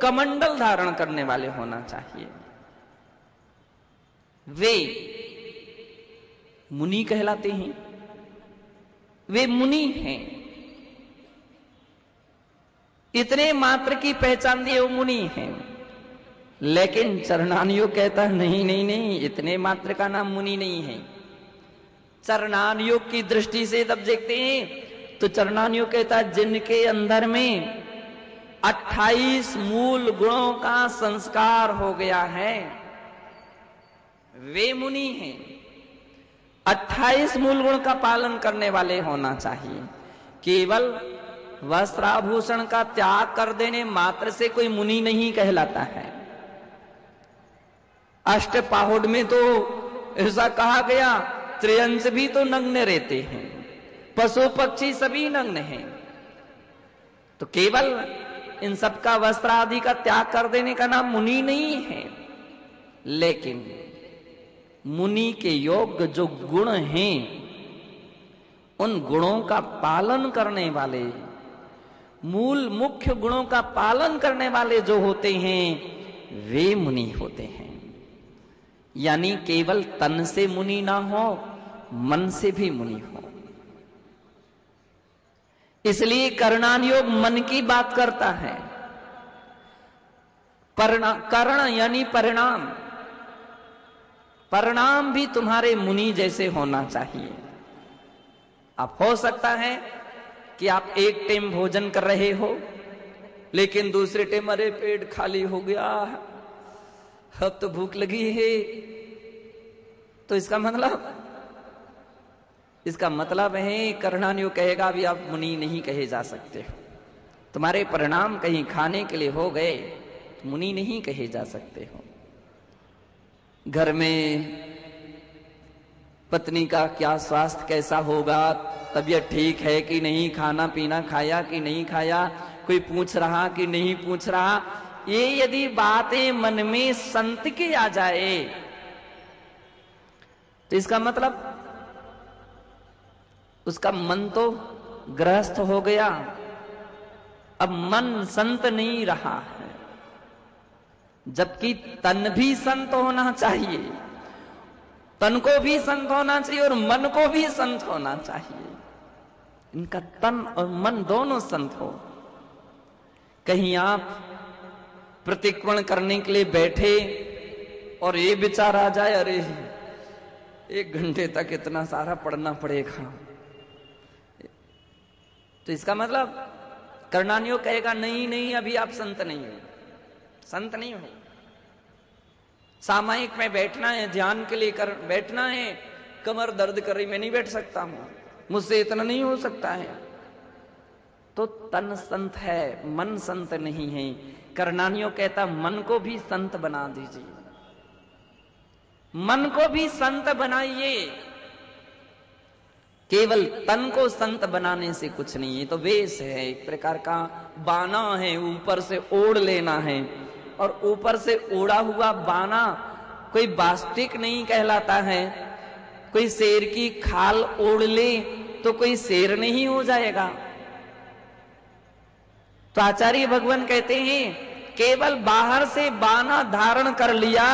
कमंडल धारण करने वाले होना चाहिए। वे मुनि कहलाते हैं, वे मुनि हैं। इतने मात्र की पहचान दिए वो मुनि हैं। लेकिन चरणानुयोग कहता है नहीं नहीं नहीं, इतने मात्र का नाम मुनि नहीं है। चरणानुयोग की दृष्टि से तब देखते हैं तो चरणानुयोग कहता है जिनके अंदर में 28 मूल गुणों का संस्कार हो गया है वे मुनि हैं। 28 मूल गुण का पालन करने वाले होना चाहिए। केवल वस्त्राभूषण का त्याग कर देने मात्र से कोई मुनि नहीं कहलाता है। अष्टपाहुड़ में तो ऐसा कहा गया त्रियंश भी तो नग्न रहते हैं, पशु पक्षी सभी नग्न हैं। तो केवल इन सबका वस्त्र आदि का त्याग कर देने का नाम मुनि नहीं है। लेकिन मुनि के योग्य जो गुण हैं उन गुणों का पालन करने वाले, मूल मुख्य गुणों का पालन करने वाले जो होते हैं वे मुनि होते हैं। यानी केवल तन से मुनि ना हो, मन से भी मुनि हो। इसलिए कर्णानुयोग मन की बात करता है। कर्ण यानी परिणाम, परिणाम भी तुम्हारे मुनि जैसे होना चाहिए। अब हो सकता है कि आप एक टाइम भोजन कर रहे हो लेकिन दूसरे टाइम अरे पेट खाली हो गया, अब तो भूख लगी है, तो इसका मतलब है कर्णानुयोग कहेगा भी आप मुनि नहीं कहे जा सकते। तुम्हारे परिणाम कहीं खाने के लिए हो गए मुनि नहीं कहे जा सकते हो। घर में पत्नी का क्या स्वास्थ्य कैसा होगा, तबीयत ठीक है कि नहीं, खाना पीना खाया कि नहीं खाया, कोई पूछ रहा कि नहीं पूछ रहा, ये यदि बातें मन में संत के आ जाए तो इसका मतलब उसका मन तो गृहस्थ हो गया, अब मन संत नहीं रहा है। जबकि तन भी संत होना चाहिए, तन को भी संत होना चाहिए और मन को भी संत होना चाहिए। इनका तन और मन दोनों संत हो। कहीं आप प्रतिक्रमण करने के लिए बैठे और ये विचार आ जाए, अरे 1 घंटे तक इतना सारा पढ़ना पड़ेगा, तो इसका मतलब कर्णानियों कहेगा नहीं नहीं, अभी आप संत नहीं हो, संत नहीं हो। सामायिक में बैठना है, ध्यान के लिए बैठना है, कमर दर्द कर रही, मैं नहीं बैठ सकता हूं, मुझसे इतना नहीं हो सकता है, तो तन संत है, मन संत नहीं है। कर्णानियों कहता मन को भी संत बना दीजिए, मन को भी संत बनाइए। केवल तन को संत बनाने से कुछ नहीं है, तो वेश है, एक प्रकार का बाना है, ऊपर से ओढ़ लेना है, और ऊपर से ओढ़ा हुआ बाना कोई वास्तविक नहीं कहलाता है। कोई शेर की खाल ओढ़ ले तो कोई शेर नहीं हो जाएगा। तो आचार्य भगवान कहते हैं केवल बाहर से बाना धारण कर लिया,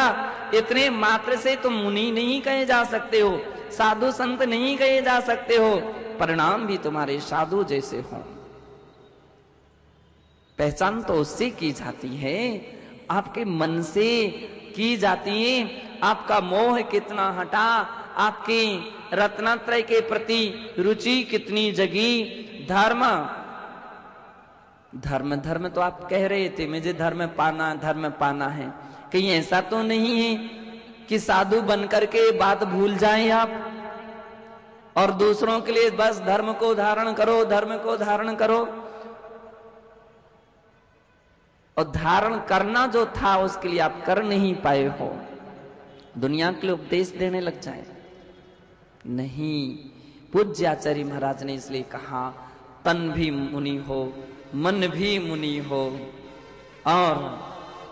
इतने मात्र से तुम मुनि नहीं कहे जा सकते हो, साधु संत नहीं कहे जा सकते हो, परिणाम भी तुम्हारे साधु जैसे हो। पहचान तो उससे की जाती है, आपके मन से की जाती है। आपका मोह कितना हटा, आपके रत्नत्रय के प्रति रुचि कितनी जगी। धर्म धर्म धर्म तो आप कह रहे थे, मुझे धर्म पाना है। कहीं ऐसा तो नहीं है कि साधु बनकर के बात भूल जाएं आप और दूसरों के लिए बस धर्म को धारण करो, धर्म को धारण करो, और धारण करना जो था उसके लिए आप कर नहीं पाए हो, दुनिया के लिए उपदेश देने लग जाए। नहीं, पूज्य आचार्य महाराज ने इसलिए कहा तन भी मुनि हो, मन भी मुनि हो। और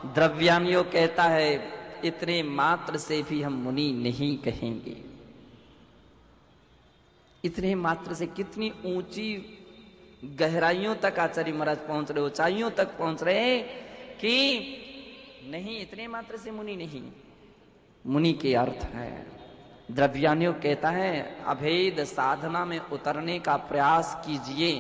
द्रव्यानियों कहता है इतने मात्र से भी हम मुनि नहीं कहेंगे। इतने मात्र से कितनी ऊंची गहराइयों तक आचार्य महाराज पहुंच रहे, ऊंचाइयों तक पहुंच रहे कि नहीं, इतने मात्र से मुनि नहीं। मुनि के अर्थ है, द्रव्यानियों कहता है अभेद साधना में उतरने का प्रयास कीजिए,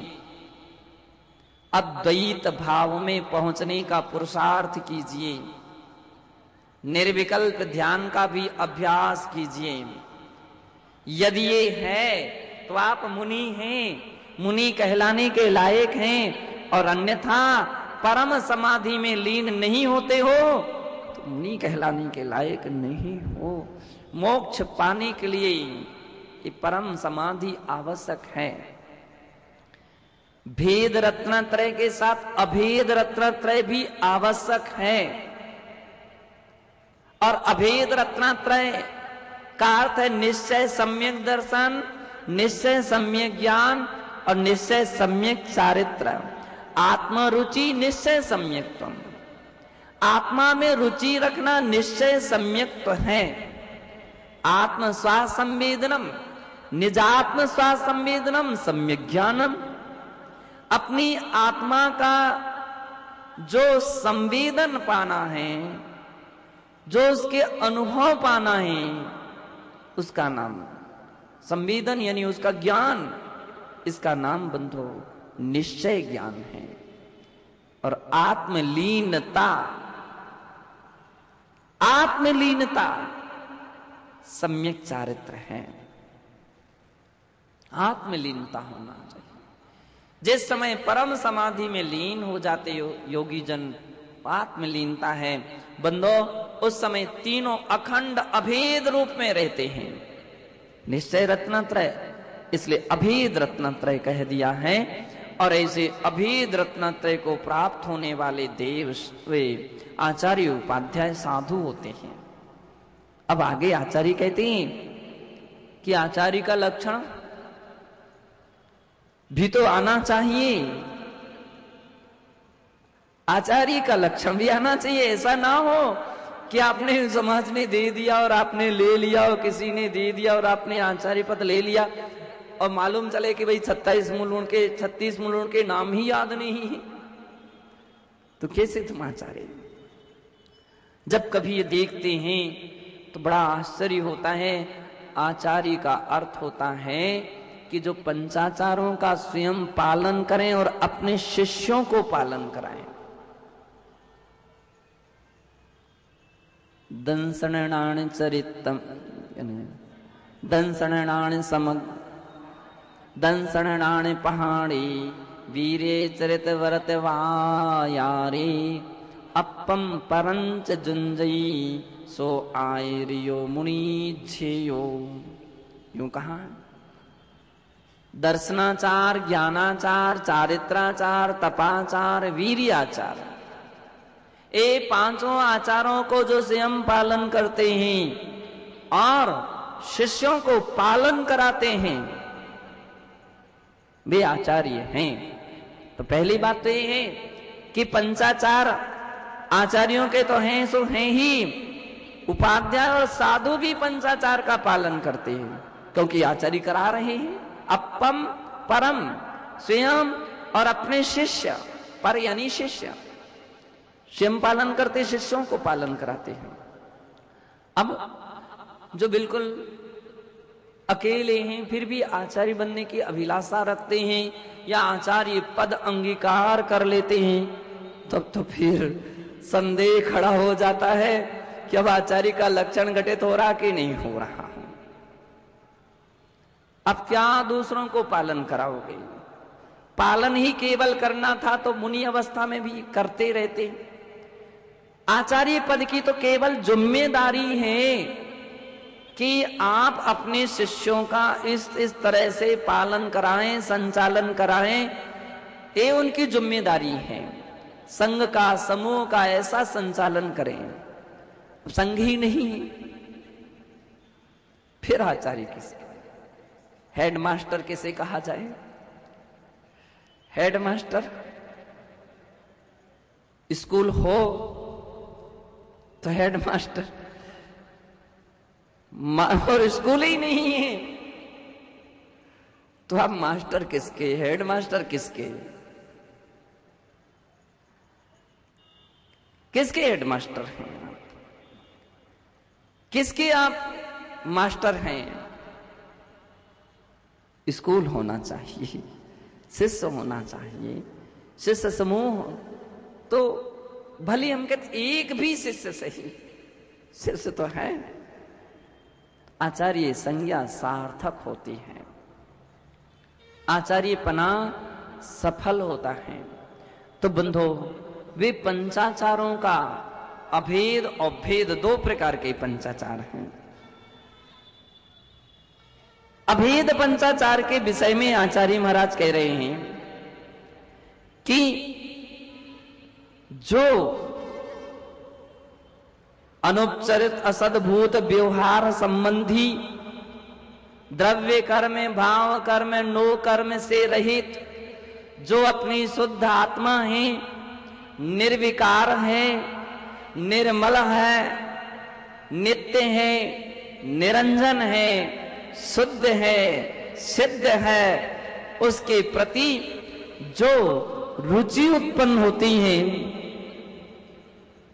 अद्वैत भाव में पहुंचने का पुरुषार्थ कीजिए, निर्विकल्प ध्यान का भी अभ्यास कीजिए। यदि ये है तो आप मुनि हैं, मुनि कहलाने के लायक हैं, और अन्यथा परम समाधि में लीन नहीं होते हो तो मुनि कहलाने के लायक नहीं हो। मोक्ष पाने के लिए ये परम समाधि आवश्यक है। भेद रत्नत्रय के साथ अभेद रत्नत्रय भी आवश्यक है, और अभेद रत्नत्रय का अर्थ है निश्चय सम्यक दर्शन, निश्चय सम्यक ज्ञान और निश्चय सम्यक चारित्र। आत्मरुचि निश्चय सम्यक्त्व, आत्मा में रुचि रखना निश्चय सम्यक्त्व है। आत्म स्वासंवेदनम निजात्म स्वासंवेदनम सम्यक ज्ञानम, अपनी आत्मा का जो संवेदन पाना है, जो उसके अनुभव पाना है, उसका नाम संवेदन यानी उसका ज्ञान, इसका नाम बंधो निश्चय ज्ञान है। और आत्मलीनता, आत्मलीनता सम्यक चारित्र है। आत्मलीनता होना चाहिए। जिस समय परम समाधि में लीन हो जाते योगी जन, आत्मलीनता है बंदो, उस समय तीनों अखंड अभेद रूप में रहते हैं। निश्चय रत्नत्रय, इसलिए अभेद रत्नत्रय कह दिया है। और ऐसे अभेद रत्नत्रय को प्राप्त होने वाले देव वे आचार्य उपाध्याय साधु होते हैं। अब आगे आचार्य कहते हैं कि आचार्य का लक्षण भी तो आना चाहिए, आचार्य का लक्षण भी आना चाहिए। ऐसा ना हो कि आपने समाज ने दे दिया और आपने ले लिया, और किसी ने दे दिया और आपने आचार्य पद ले लिया, और मालूम चले कि भाई 36 मुलुंड के नाम ही याद नहीं है, तो कैसे तुम आचार्य? जब कभी ये देखते हैं तो बड़ा आश्चर्य होता है। आचार्य का अर्थ होता है कि जो पंचाचारों का स्वयं पालन करें और अपने शिष्यों को पालन कराएं। दंसणान चरितम दंसणान समग दंसणान पहाड़ी वीरे चरित वरत वायारे अपम परंच जुंजई सो आयरियो मुनि झेयो। यूं कहा, दर्शनाचार, ज्ञानाचार, चारित्राचार, तपाचार, वीर्याचार, ये पांचों आचारों को जो स्वयं पालन करते हैं और शिष्यों को पालन कराते हैं, वे आचार्य हैं। तो पहली बात तो ये है कि पंचाचार आचार्यों के तो हैं सो हैं ही, उपाध्याय और साधु भी पंचाचार का पालन करते हैं, क्योंकि आचार्य करा रहे हैं। अपम परम, स्वयं और अपने शिष्य, पर यानी शिष्य, स्वयं पालन करते, शिष्यों को पालन कराते हैं। अब जो बिल्कुल अकेले हैं फिर भी आचार्य बनने की अभिलाषा रखते हैं या आचार्य पद अंगीकार कर लेते हैं, तब तो फिर संदेह खड़ा हो जाता है कि अब आचार्य का लक्षण घटित हो रहा कि नहीं हो रहा। अब क्या दूसरों को पालन कराओगे? पालन ही केवल करना था तो मुनि अवस्था में भी करते रहते। आचार्य पद की तो केवल जिम्मेदारी है कि आप अपने शिष्यों का इस तरह से पालन कराएं, संचालन कराएं, ये उनकी जिम्मेदारी है। संघ का, समूह का ऐसा संचालन करें। संघ ही नहीं फिर आचार्य किसे, हेडमास्टर किसे कहा जाए? हेडमास्टर स्कूल हो तो हेडमास्टर, और स्कूल ही नहीं है तो आप मास्टर किसके, हेडमास्टर किसके? किसके हेडमास्टर हैं? किसके आप मास्टर हैं? स्कूल होना चाहिए, शिष्य होना चाहिए, शिष्य समूह। तो भले हम कहते एक भी शिष्य सही, शिष्य तो है। आचार्य संज्ञा सार्थक होती है, आचार्यपना सफल होता है। तो बंधो, वे पंचाचारों का अभेद और भेद, दो प्रकार के पंचाचार हैं। अभेद पंचाचार के विषय में आचार्य महाराज कह रहे हैं कि जो अनुपचरित असद्भूत व्यवहार संबंधी, द्रव्य कर्म, भाव कर्म, नो कर्म से रहित, जो अपनी शुद्ध आत्मा है, निर्विकार है, निर्मल है, नित्य है, निरंजन है, शुद्ध है, सिद्ध है, उसके प्रति जो रुचि उत्पन्न होती है,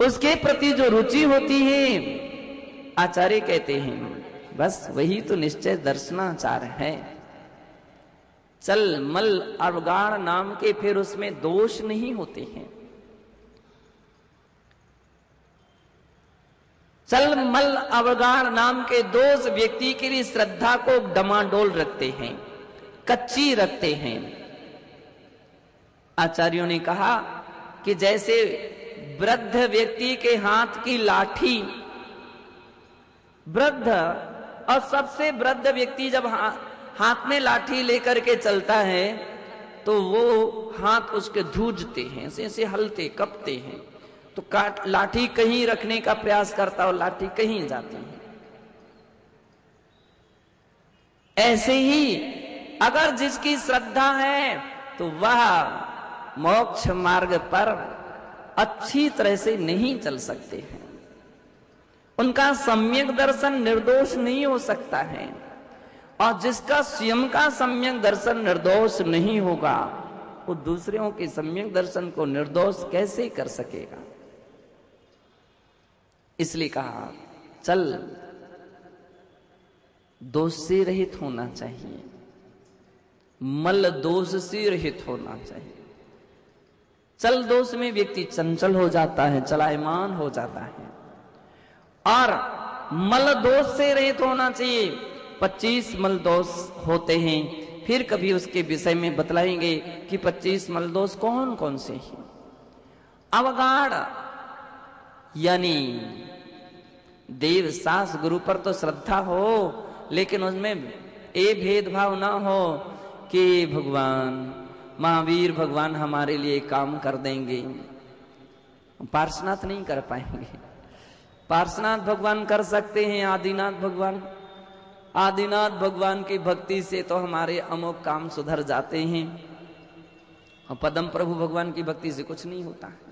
उसके प्रति जो रुचि होती है, आचार्य कहते हैं बस वही तो निश्चय दर्शनाचार है। चल मल अवगाढ़ नाम के फिर उसमें दोष नहीं होते हैं। चल मल अवगाढ़ नाम के दोष व्यक्ति के लिए श्रद्धा को डमाडोल रखते हैं, कच्ची रखते हैं। आचार्यों ने कहा कि जैसे वृद्ध व्यक्ति के हाथ की लाठी, वृद्ध और सबसे वृद्ध व्यक्ति जब हाथ में लाठी लेकर के चलता है तो वो हाथ उसके धूजते हैं, ऐसे हलते कपते हैं, तो लाठी कहीं रखने का प्रयास करता और लाठी कहीं जाती है। ऐसे ही अगर जिसकी श्रद्धा है तो वह मोक्ष मार्ग पर अच्छी तरह से नहीं चल सकते हैं। उनका सम्यक दर्शन निर्दोष नहीं हो सकता है, और जिसका स्वयं का सम्यक दर्शन निर्दोष नहीं होगा वो दूसरों के सम्यक दर्शन को निर्दोष कैसे कर सकेगा। इसलिए कहा चल दोष से रहित होना चाहिए, मल दोष से रहित होना चाहिए। चल दोष में व्यक्ति चंचल हो जाता है, चलायमान हो जाता है, और मल दोष से रहित होना चाहिए। 25 मल दोष होते हैं, फिर कभी उसके विषय में बतलाएंगे कि 25 मल दोष कौन कौन से हैं। अवगाढ़ यानी देव सास गुरु पर तो श्रद्धा हो, लेकिन उसमें ये भेदभाव ना हो कि भगवान महावीर भगवान हमारे लिए काम कर देंगे, पार्श्वनाथ नहीं कर पाएंगे। पार्श्वनाथ भगवान कर सकते हैं, आदिनाथ भगवान की भक्ति से तो हमारे अमोक काम सुधर जाते हैं, और पदम प्रभु भगवान की भक्ति से कुछ नहीं होता है।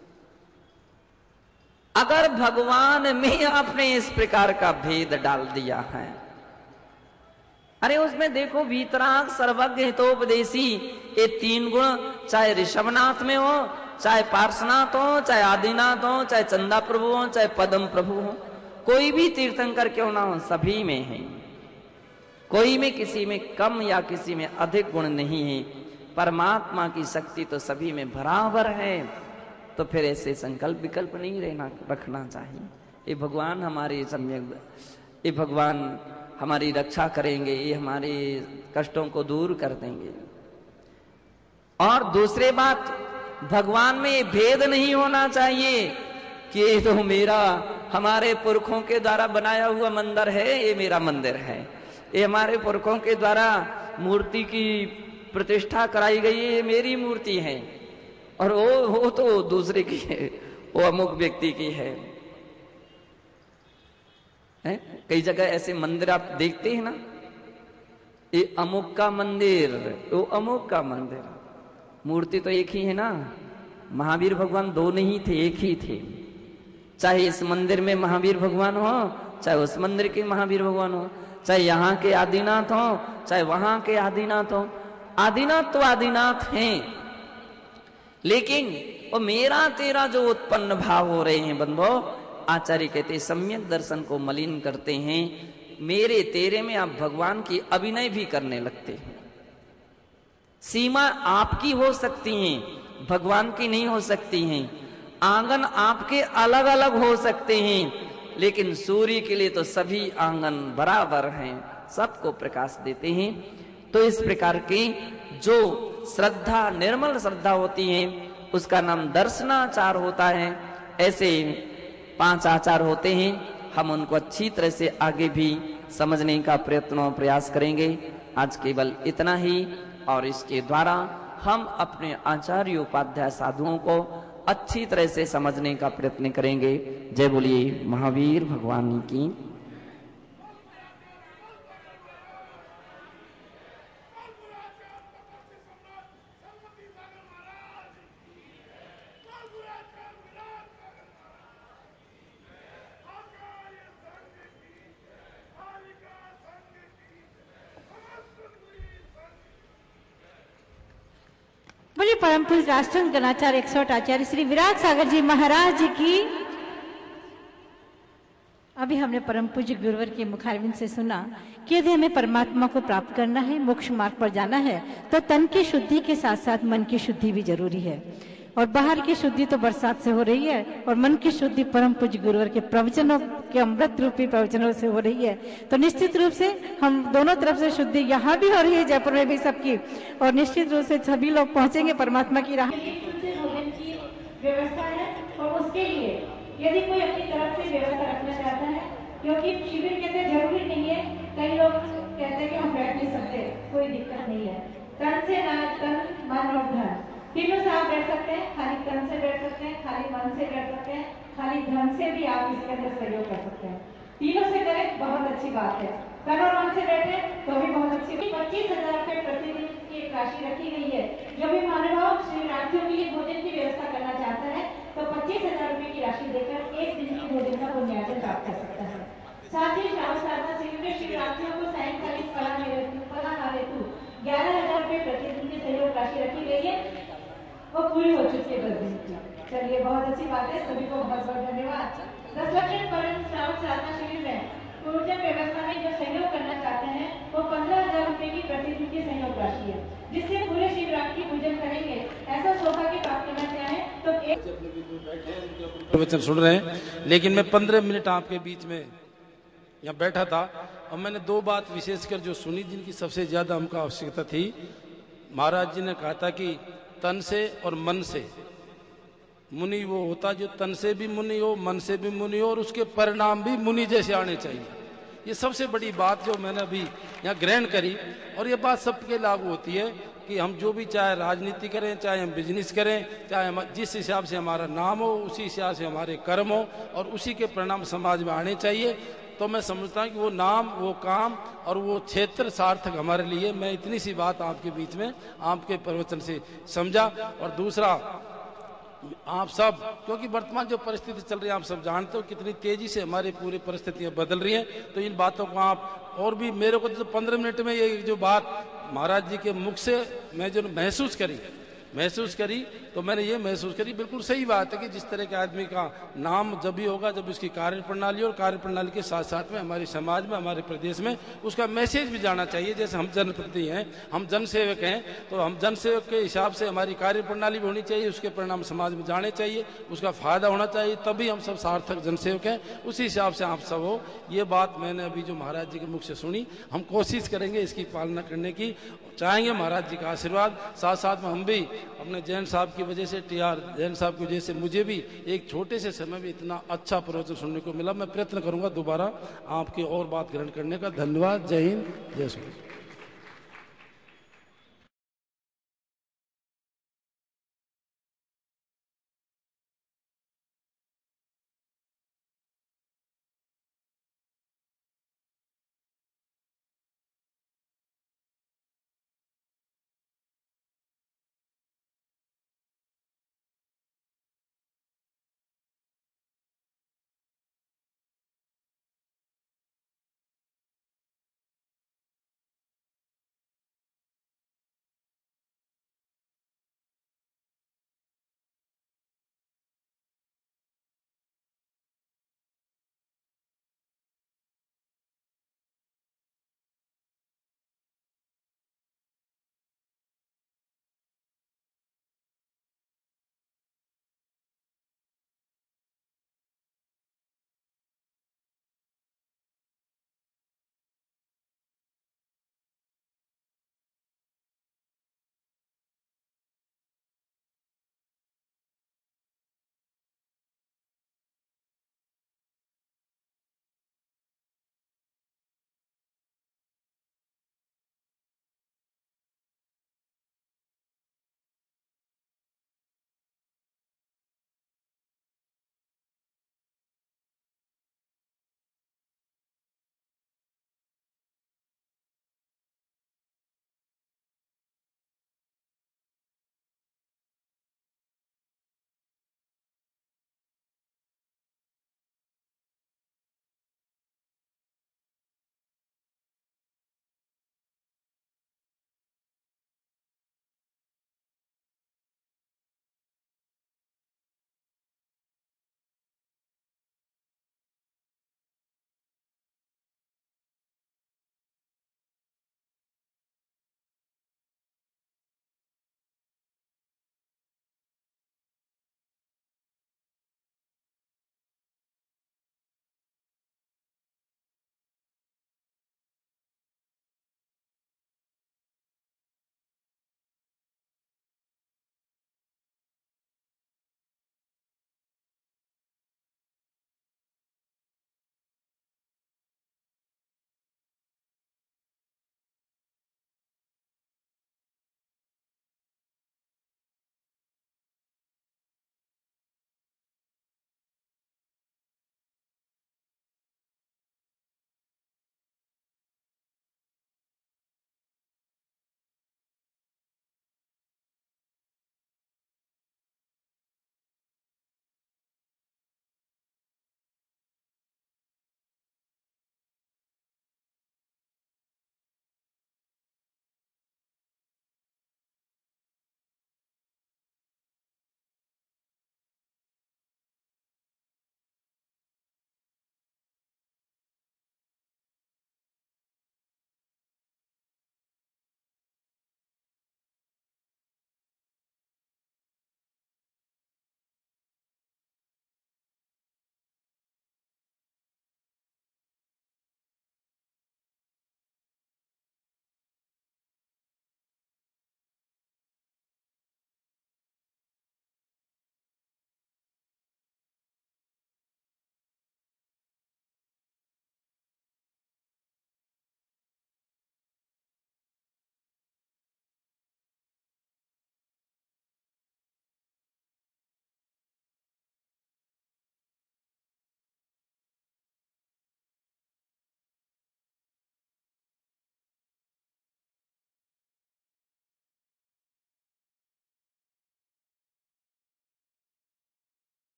अगर भगवान में आपने इस प्रकार का भेद डाल दिया है, अरे उसमें देखो वीतराग सर्वज्ञ हितोपदेशी, ये 3 गुण चाहे ऋषभनाथ में हो, चाहे पार्श्वनाथ हो, चाहे आदिनाथ हो, चाहे चंदा प्रभु हो, चाहे पदम प्रभु हो, कोई भी तीर्थंकर क्यों ना हो, सभी में है। कोई में किसी में कम या किसी में अधिक गुण नहीं है। परमात्मा की शक्ति तो सभी में बराबर है। तो फिर ऐसे संकल्प विकल्प नहीं रखना चाहिए। ये भगवान हमारे सम्यक, ये भगवान हमारी रक्षा करेंगे, ये हमारे कष्टों को दूर कर देंगे। और दूसरी बात, भगवान में ये भेद नहीं होना चाहिए कि ये तो मेरा हमारे पुरखों के द्वारा बनाया हुआ मंदिर है, ये मेरा मंदिर है, ये हमारे पुरखों के द्वारा मूर्ति की प्रतिष्ठा कराई गई है, ये मेरी मूर्ति है, और वो तो दूसरे की है, वो अमुक व्यक्ति की है। कई जगह ऐसे मंदिर आप देखते हैं ना, ये अमुक का मंदिर, वो अमुक का मंदिर, मूर्ति तो एक ही है ना। महावीर भगवान 2 नहीं थे, एक ही थे। चाहे इस मंदिर में महावीर भगवान हो, चाहे उस मंदिर के महावीर भगवान हो, चाहे यहाँ के आदिनाथ हो, चाहे वहां के आदिनाथ हो। आदिनाथ तो आदिनाथ हैं, लेकिन वो मेरा तेरा जो उत्पन्न भाव हो रहे हैं बंधो, आचार्य कहते सम्यक दर्शन को मलिन करते हैं। मेरे तेरे में आप भगवान की अभिनय भी करने लगते हैं। सीमा आपकी हो सकती है, भगवान की नहीं हो सकती हैं। आंगन आपके अलग अलग हो सकते हैं, लेकिन सूर्य के लिए तो सभी आंगन बराबर हैं, सबको प्रकाश देते हैं। तो इस प्रकार की जो श्रद्धा, निर्मल श्रद्धा होती है, उसका नाम दर्शनाचार होता है। ऐसे 5 आचार होते हैं। हम उनको अच्छी तरह से आगे भी समझने का प्रयत्न और प्रयास करेंगे। आज केवल इतना ही, और इसके द्वारा हम अपने आचार्य उपाध्याय साधुओं को अच्छी तरह से समझने का प्रयत्न करेंगे। जय बोलिए महावीर भगवान की। बोलिए परम पूज्य राष्ट्रंग गणाचार्य 108 आचार्य श्री विराट सागर जी महाराज की। अभी हमने परम पूज्य गुरुवर के मुखारविंद से सुना कि यदि हमें परमात्मा को प्राप्त करना है, मोक्ष मार्ग पर जाना है, तो तन की शुद्धि के साथ साथ मन की शुद्धि भी जरूरी है। और बाहर की शुद्धि तो बरसात से हो रही है, और मन की शुद्धि परम पूज्य गुरुवर के प्रवचनों के अमृत रूपी प्रवचनों से हो रही है। तो निश्चित रूप से हम दोनों तरफ से शुद्धि यहाँ भी हो रही है, जयपुर में भी सबकी, और निश्चित रूप से सभी लोग पहुंचेंगे परमात्मा की राह। व्यवस्था है, और उसके लिए यदि कोई अपनी तरफ से व्यवस्था रखना चाहता है, क्योंकि शिविर कहते जरूरी नहीं है, कई लोग कहते हैं कि हम बैठ नहीं सकते, कोई दिक्कत नहीं है। तन से तन, मन और धन, तीनों से आप बैठ सकते हैं। खाली तन से बैठ सकते हैं, खाली मन से बैठ सकते हैं, खाली धन से भी आप इसके अंदर सहयोग कर सकते हैं। तीनों से करें, बहुत अच्छी बात है। तन और मन से बैठे तो भी बहुत अच्छी। 25,000 रुपए प्रतिदिन की एक राशि रखी गई है। जो भी महानुभाव शिवरात्रियों के लिए भोजन की व्यवस्था करना चाहता है तो 25,000 रुपए की राशि देकर एक दिन की भोजन का पुण्यार्जन प्राप्त कर सकता है। साथ ही श्रावण साधना शिविर में शिवरात्रियों को सायंकालीन फलाहार हेतु 11,000 रुपए प्रतिदिन की सहयोग राशि रखी गई है। वो पूरी हो चुकी है 10 दिन की। चलिए, बहुत अच्छी बात है। सभी को बहुत बहुत धन्यवाद। 10 लक्ष्य श्रावण साधना शिविर में भोजन व्यवस्था में जो सहयोग करना चाहते हैं वो 15,000 रुपए की प्रतिदिन की सहयोग राशि है, जिससे पूरे शिवरात्रि पूजन करेंगे। ऐसा सौभाग्य प्राप्त करना चाहें तो एक प्रवचन सुन रहे हैं, लेकिन मैं 15 मिनट आपके बीच में यहाँ बैठा था और मैंने 2 बात विशेषकर जो सुनी जिनकी सबसे ज्यादा हमको आवश्यकता थी। महाराज जी ने कहा था कि तन से और मन से मुनि वो होता जो तन से भी मुनि हो, मन से भी मुनि हो और उसके परिणाम भी मुनि जैसे आने चाहिए। ये सबसे बड़ी बात जो मैंने अभी यहाँ ग्रहण करी, और ये बात सबके लागू होती है कि हम जो भी चाहे राजनीति करें, चाहे हम बिजनेस करें, चाहे हम जिस हिसाब से हमारा नाम हो उसी हिसाब से हमारे कर्म हो और उसी के परिणाम समाज में आने चाहिए। तो मैं समझता हूँ कि वो नाम, वो काम और वो क्षेत्र सार्थक हमारे लिए। मैं इतनी सी बात आपके बीच में आपके प्रवचन से समझा। और दूसरा, आप सब, क्योंकि वर्तमान जो परिस्थिति चल रही है आप सब जानते हो कितनी तेजी से हमारी पूरी परिस्थितियां बदल रही हैं, तो इन बातों को आप और भी मेरे को तो 15 मिनट में ये जो बात महाराज जी के मुख से मैं जो महसूस करी तो मैंने ये महसूस करी, बिल्कुल सही बात है कि जिस तरह के आदमी का नाम जब भी होगा जब उसकी कार्य प्रणाली और कार्य प्रणाली के साथ साथ में हमारे समाज में, हमारे प्रदेश में उसका मैसेज भी जाना चाहिए। जैसे हम जनप्रतिनिधि हैं, हम जनसेवक हैं, तो हम जनसेवक के हिसाब से हमारी कार्य प्रणाली भी होनी चाहिए, उसके परिणाम समाज में जाने चाहिए, उसका फायदा होना चाहिए, तभी हम सब सार्थक जनसेवक हैं। उसी हिसाब से आप सब हो। ये बात मैंने अभी जो महाराज जी के मुख से सुनी, हम कोशिश करेंगे इसकी पालना करने की, चाहेंगे महाराज जी का आशीर्वाद। साथ साथ में हम भी अपने जैन साहब की वजह से, TR जैन साहब की वजह से मुझे भी एक छोटे से समय में इतना अच्छा प्रवचन सुनने को मिला। मैं प्रयत्न करूंगा दोबारा आपकी और बात ग्रहण करने का। धन्यवाद। जय हिंद, जय श्री।